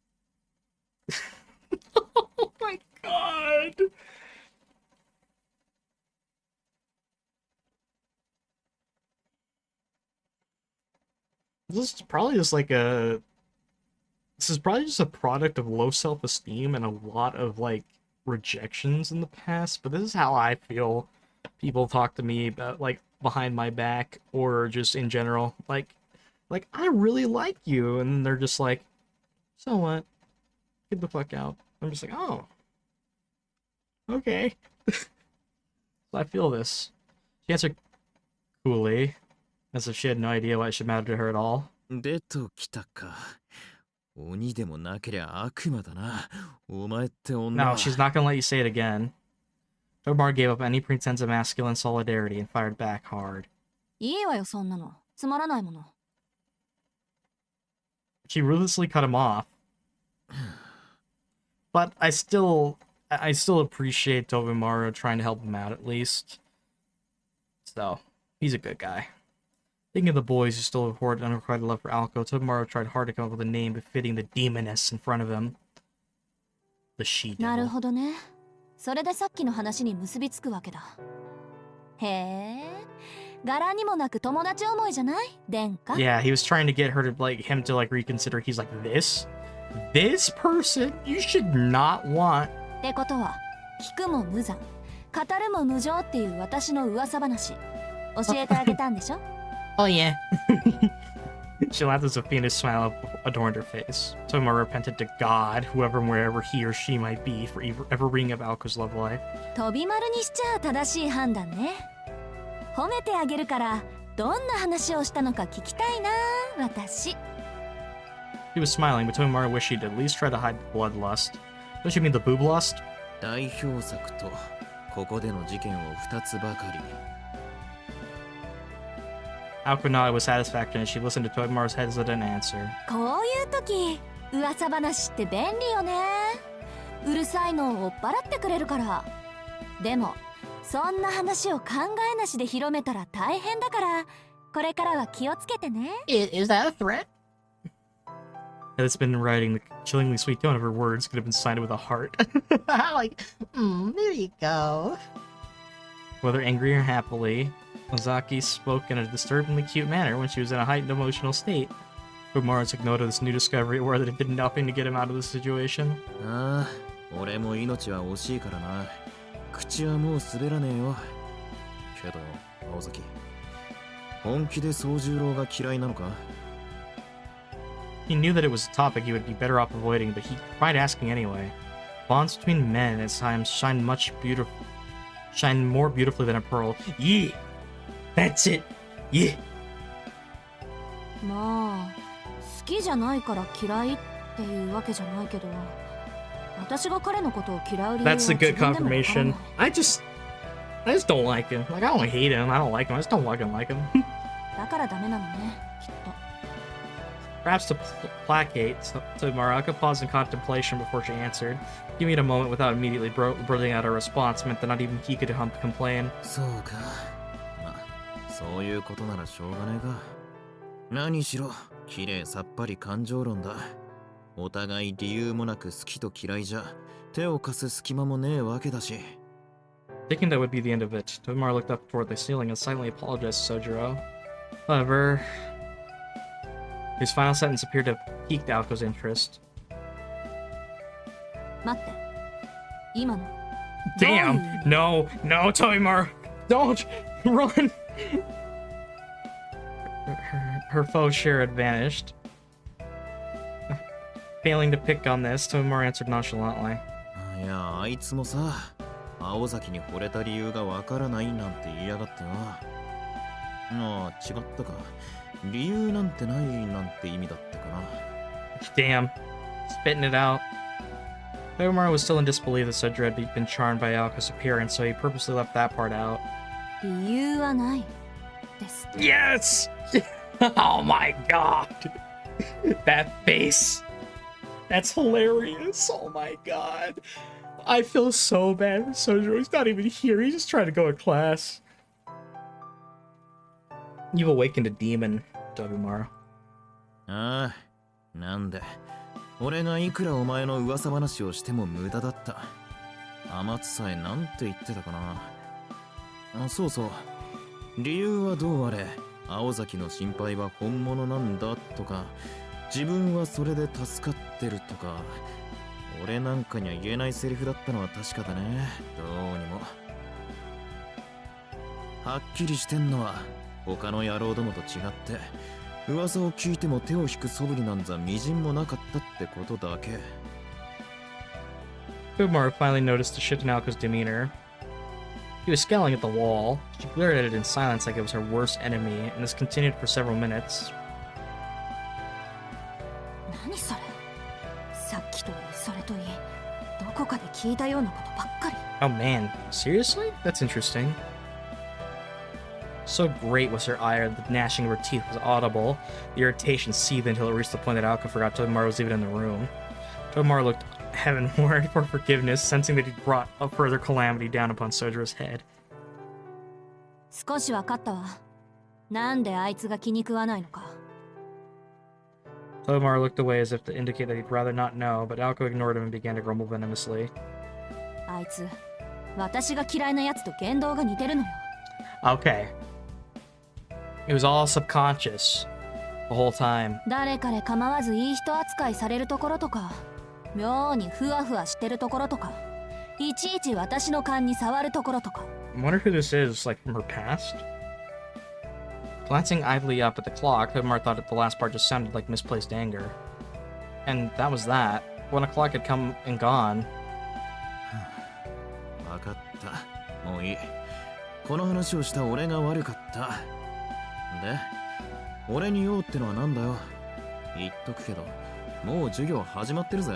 Oh my god! This is probably just like a... This is probably just a product of low self-esteem and a lot of, like, rejections in the past, but this is how I feel people talk to me about, like, behind my back, or just in general. Like, I really like you, and they're just like, so what? Get the fuck out. I'm just like, oh. Okay. So I feel this. She answered coolly, as if she had no idea why it should matter to her at all. 出ときたか。鬼でもなけりゃ悪魔だな。お前って女は。 No, she's not gonna let you say it again. Tobimaru gave up any pretense of masculine solidarity and fired back hard. いいわよ、そんなの。つまらないもの。She ruthlessly cut him off. But I still appreciate Tobimaru trying to help him out at least. So, he's a good guy. Thinking of the boys who still hoarded unrequited love for Alco, Tobimaru tried hard to come up with a name befitting the demoness in front of him. The she-devil. なるほどね。それでさっきの話に結びつくわけだ。へえ。柄にもなく友達思いじゃない？殿下。 Yeah, he was trying to get her to him to reconsider. He's like, this person you should not want. ってことは、聞くも無残、語るも無情っていう私の噂話、教えてあげたんでしょ？ Oh yeah. She laughed as a fiendish smile adorned her face. Tobimaru repented to God, whoever and wherever he or she might be, for ever bringing up Alco's love life. 飛び丸にしちゃ正しい判断ね。褒めてあげるから、どんな話をしたのか聞きたいな、私。He was smiling, but Tobimaru wished she'd at least try to hide the bloodlust. Don't you mean the boob lust? 代表作とここでの事件を2つばかり。 Alco nodded with satisfaction as she listened to Tobimaru's hesitant answer. こういう時、噂話って便利よね。うるさいのを追っ払ってくれるから。でも、そんな話を考えなしで広めたら大変だから、これからは気をつけてね。Is that a threat? Had this been in writing, the chillingly sweet tone of her words could have been signed with a heart. There you go. Whether angry or happily, Ozaki spoke in a disturbingly cute manner when she was in a heightened emotional state. Tobimaru took note of this new discovery, aware that it did nothing to get him out of the situation. ああ、俺も命は惜しいからな。口はもう滑らねえよ。けど、青崎、本気で宗十郎が嫌いなのか？ He knew that it was a topic he would be better off avoiding, but he tried asking anyway. Bonds between men at times shine more beautifully than a pearl. Yeah! That's it! Yeah! まあ、好きじゃないから嫌いっていうわけじゃないけど、私が彼のことを嫌う理由は That's a 自 good 分でもわからない。 confirmation. I just don't like him. I don't hate him. I don't like him. I just don't fucking like him. だからダメなのね、きっと。Perhaps to placate Tobimaru, Alco paused in contemplation before she answered. Giving it a moment without immediately blurting out a response meant that not even he could complain. そうか。まあ、そういうことならしょうがねえか。何しろ、綺麗さっぱり感情論だ。お互い理由もなく好きと嫌いじゃ、手を貸す隙間もねえわけだし。Thinking that would be the end of it, Tobimaru looked up toward the ceiling and silently apologized to Sojiro. However, his final sentence appeared to have piqued Alco's interest. 待って。今の。 Damn! No, no, Tobimaru! Don't! Run! Her faux share had vanished. Failing to pick on this, Tobimaru answered nonchalantly. いや、あいつもさ、青崎に惚れた理由がわからないなんて言いやがってな。ああ、違ったか。理由なんてないなんて意味だったかな。Damn. Spitting it out. Tobimaru was still in disbelief that Sojiro had been charmed by Alco's appearance, so he purposely left that part out. 理由はないです。 Yes! Oh my god! That face! That's hilarious! Oh my god! I feel so bad for Sojiro. He's not even here. He's just trying to go to class. You've awakened a demon, Tobimaru. ああ、なんで。俺がいくらお前の噂話をしても無駄だった。天津さえなんて言ってたかな。あ、そうそう。理由はどうあれ、青崎の心配は本物なんだとか、自分はそれで助かってるとか、俺なんかには言えないセリフだったのは確かだね。どうにも。はっきりしてんのは、他の野郎どもと違って、噂を聞いても手を引く素振りなんざみじんもなかったってことだけ。Tobimaru finally noticed the shift in Alco's demeanor. He was scowling at the wall. She glared at it in silence like it was her worst enemy, and this continued for several minutes. 何それ。さっきといいそれといい、どこかで聞いたようなことばっかり。 Oh man, seriously? That's interesting. So great was her ire that the gnashing of her teeth was audible. The irritation seethed until it reached the point that Alco forgot Tobimaru was even in the room. Tobimaru looked heavenward for forgiveness, sensing that he'd brought a further calamity down upon Sojiro's head. 少しわかったわ。なんであいつが気に食わないのか。Tobimaru looked away as if to indicate that he'd rather not know, but Alco ignored him and began to grumble venomously. あいつ、私が嫌いなやつと言動が似てるのよ。 Okay. It was all subconscious the whole time. 誰彼構わずいい人扱いされるところとか、妙にふわふわしてるところとか、いちいち私の勘に触るところとか。 I wonder who this is, like from her past? Glancing idly up at the clock, Tobimaru thought that the last part just sounded like misplaced anger. And that was that. 1 o'clock had come and gone. わかった。もういい。この話をした俺が悪かった。で、俺に用ってのはなんだよ。言っとくけど、もう授業始まってるぜ。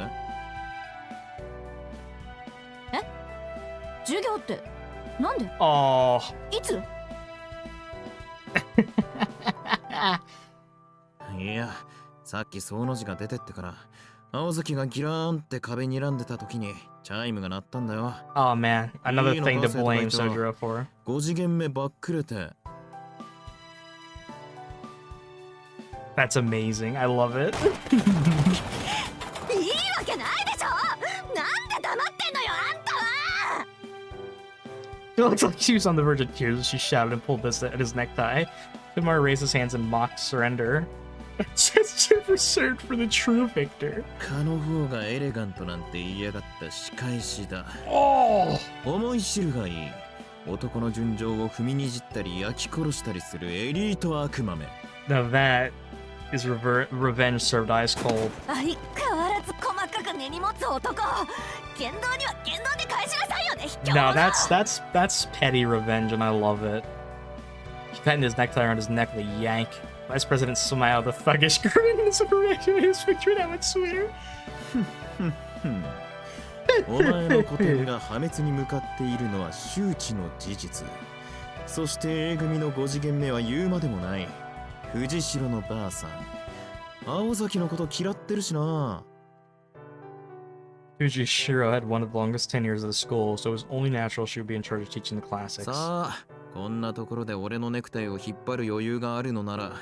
え？授業って、なんで？ Oh. いつ？いや、さっきその字が出てってから、青崎がギラーンって壁に睨んでた時にチャイムが鳴ったんだよ。Oh man, another thing to blame Sojiro for. 5次元目ばっくれて。That's amazing. I love it. いいわけないでしょ。なんで黙ってんのよ、あんたは。 It looks like she was on the verge of tears as she shouted and pulled at his necktie. Tobimaru raised his hands in mock surrender. A gesture reserved for the true victor. 蚊の方がエレガントなんて言いやがった仕返しだ。Oh! 思い知るがいい。男の純情を踏みにじったり焼き殺したりするエリート悪魔め。 Now that is revenge served ice cold. 相変わらず細かく根に持つ男。言動には言動で返しなさいよね、卑怯 No, 者。 that's petty revenge, and I love it. He tightened his necktie around his neck with a yank. Vice President smiled a thuggish grin as if reacting to his victory, and I would swear. お前の古典が破滅に向かっているのは周知の事実。そして A 組の5次元目は言うまでもない。藤代のばあさん。青崎のこと嫌ってるしな。 Fujishiro had one of the longest tenures of the school, so it was only natural she would be in charge of teaching the classics. さあ、こんなところで俺のネクタイを引っ張る余裕があるのなら、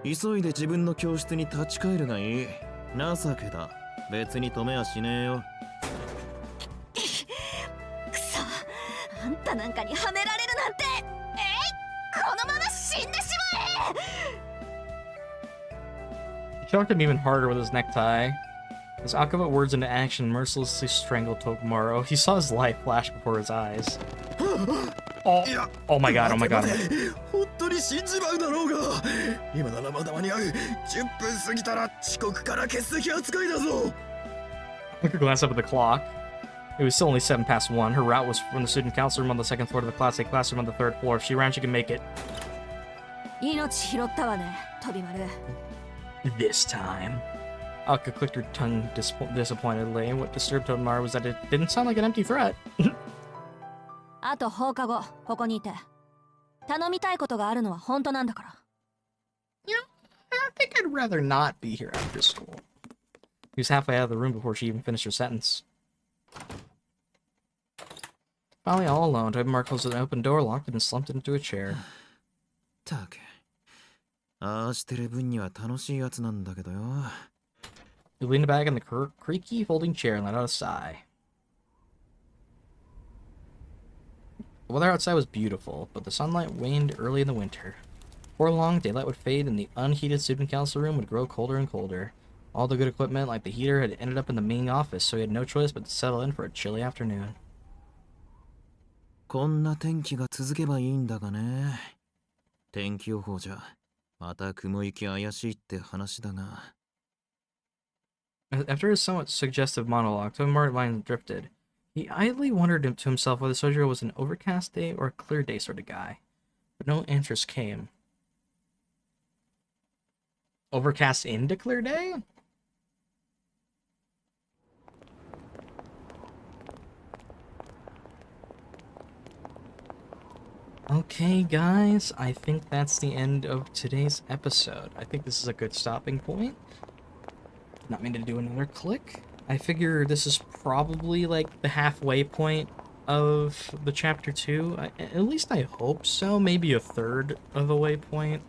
急いで自分の教室に立ち返るがいい。情けだ。別に止めはしねえよ。くそ、あんたなんかにはめられるなんて。このまま死んでしまえ。 He choked him even harder with his necktie. As Alco put words into action and mercilessly strangled Tobimaru, he saw his life flash before his eyes. Oh my god, oh my god. 本当に死んじまうだろうが。今ならまだ間に合う。10分過ぎたら遅刻から欠席扱いだぞ。 Alco glanced up at the clock. It was still only 7 past 1. Her route was from the student council room on the second floor to the class A classroom on the third floor. If she ran, she could make it. 命拾ったわね、飛び丸。 This time. Alco clicked her tongue disappointedly. What disturbed Tobimaru was that it didn't sound like an empty threat. あと放課後、ここにいて。頼みたいことがあるのは本当なんだから。You know, I think I'd rather not be here after school. He was halfway out of the room before she even finished her sentence. Finally, all alone, Tobimaru closed an open door, locked it, and slumped into a chair. たく。ああしてる分には楽しいやつなんだけどよ。He leaned back in the creaky folding chair and let out a sigh. The weather outside was beautiful, but the sunlight waned early in the winter. Before long, daylight would fade and the unheated student council room would grow colder and colder. All the good equipment, like the heater, had ended up in the main office, so he had no choice but to settle in for a chilly afternoon. こんな天気が続けばいいんだがね。天気予報じゃ、また雲行き怪しいって話だが。After his somewhat suggestive monologue, Tobimaru's mind drifted. He idly wondered to himself whether Sojiro was an overcast day or a clear day sort of guy, but no answers came. Overcast into clear day? Okay, guys, I think that's the end of today's episode. I think this is a good stopping point. Not mean to do another click. I figure this is probably like the halfway point of the chapter 2. At least I hope so. Maybe a third of a waypoint.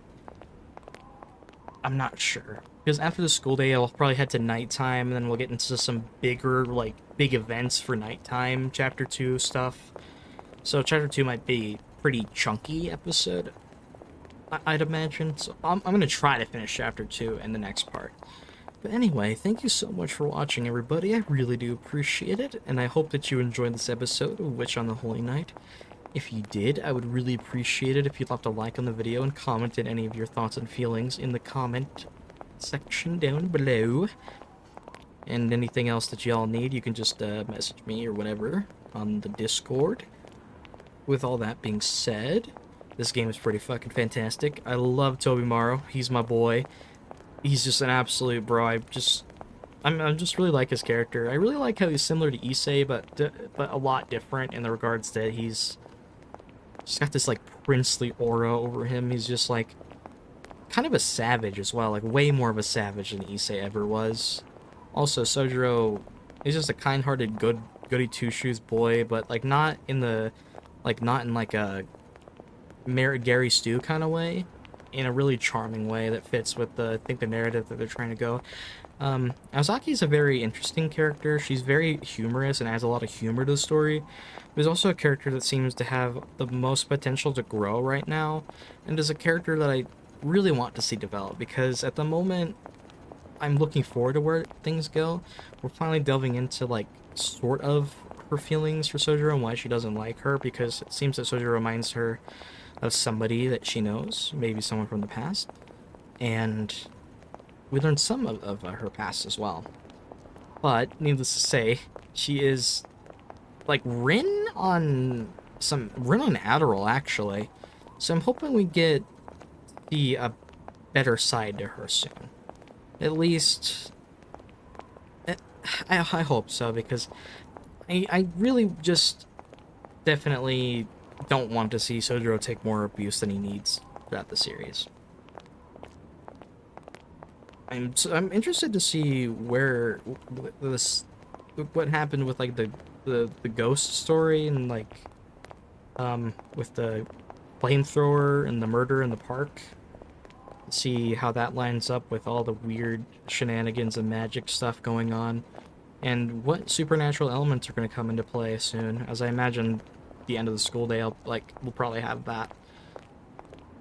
I'm not sure. Because after the school day, I'll probably head to nighttime, and then we'll get into some bigger, like, big events for nighttime chapter 2 stuff. So chapter 2 might be a pretty chunky episode, I'd imagine. So I'm going to try to finish chapter 2 in the next part. But anyway, thank you so much for watching, everybody. I really do appreciate it, and I hope that you enjoyed this episode of Witch on the Holy Night. If you did, I would really appreciate it if you'd left a like on the video and commented any of your thoughts and feelings in the comment section down below. And anything else that y'all need, you can just message me or whatever on the Discord. With all that being said, this game is pretty fucking fantastic. I love Tobimaru. He's my boy. He's just an absolute bro. I just really like his character. I really like how he's similar to Issei, but a lot different in the regards that he's just got this like princely aura over him. He's just like kind of a savage as well, like way more of a savage than Issei ever was. Also, Sojiro is just a kind-hearted, goody two-shoes boy, but like not in a Gary Stu kind of way. In a really charming way that fits with the narrative that they're trying to go. Azaki is a very interesting character. She's very humorous and adds a lot of humor to the story. There's also a character that seems to have the most potential to grow right now, and is a character that I really want to see develop, because at the moment I'm looking forward to where things go. We're finally delving into like sort of her feelings for Sojiro and why she doesn't like her, because it seems that Sojiro reminds her of somebody that she knows, maybe someone from the past, and we learned some of her past as well. But needless to say, she is like Rin on Adderall actually, so I'm hoping we get a better side to her soon. At least I hope so, because I really just definitely don't want to see Sojiro take more abuse than he needs throughout the series. I'm interested to see where what happened with like the ghost story and like with the flamethrower and the murder in the park. See how that lines up with all the weird shenanigans and magic stuff going on, and what supernatural elements are going to come into play soon. As I imagine, the end of the school day, we'll probably have that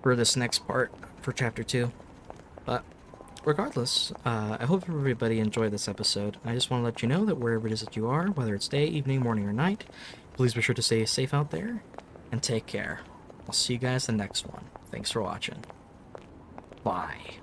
for this next part for chapter 2. But regardless, I hope everybody enjoyed this episode. I just want to let you know that wherever it is that you are, whether it's day, evening, morning, or night, please be sure to stay safe out there and take care. I'll see you guys in the next one. Thanks for watching. Bye.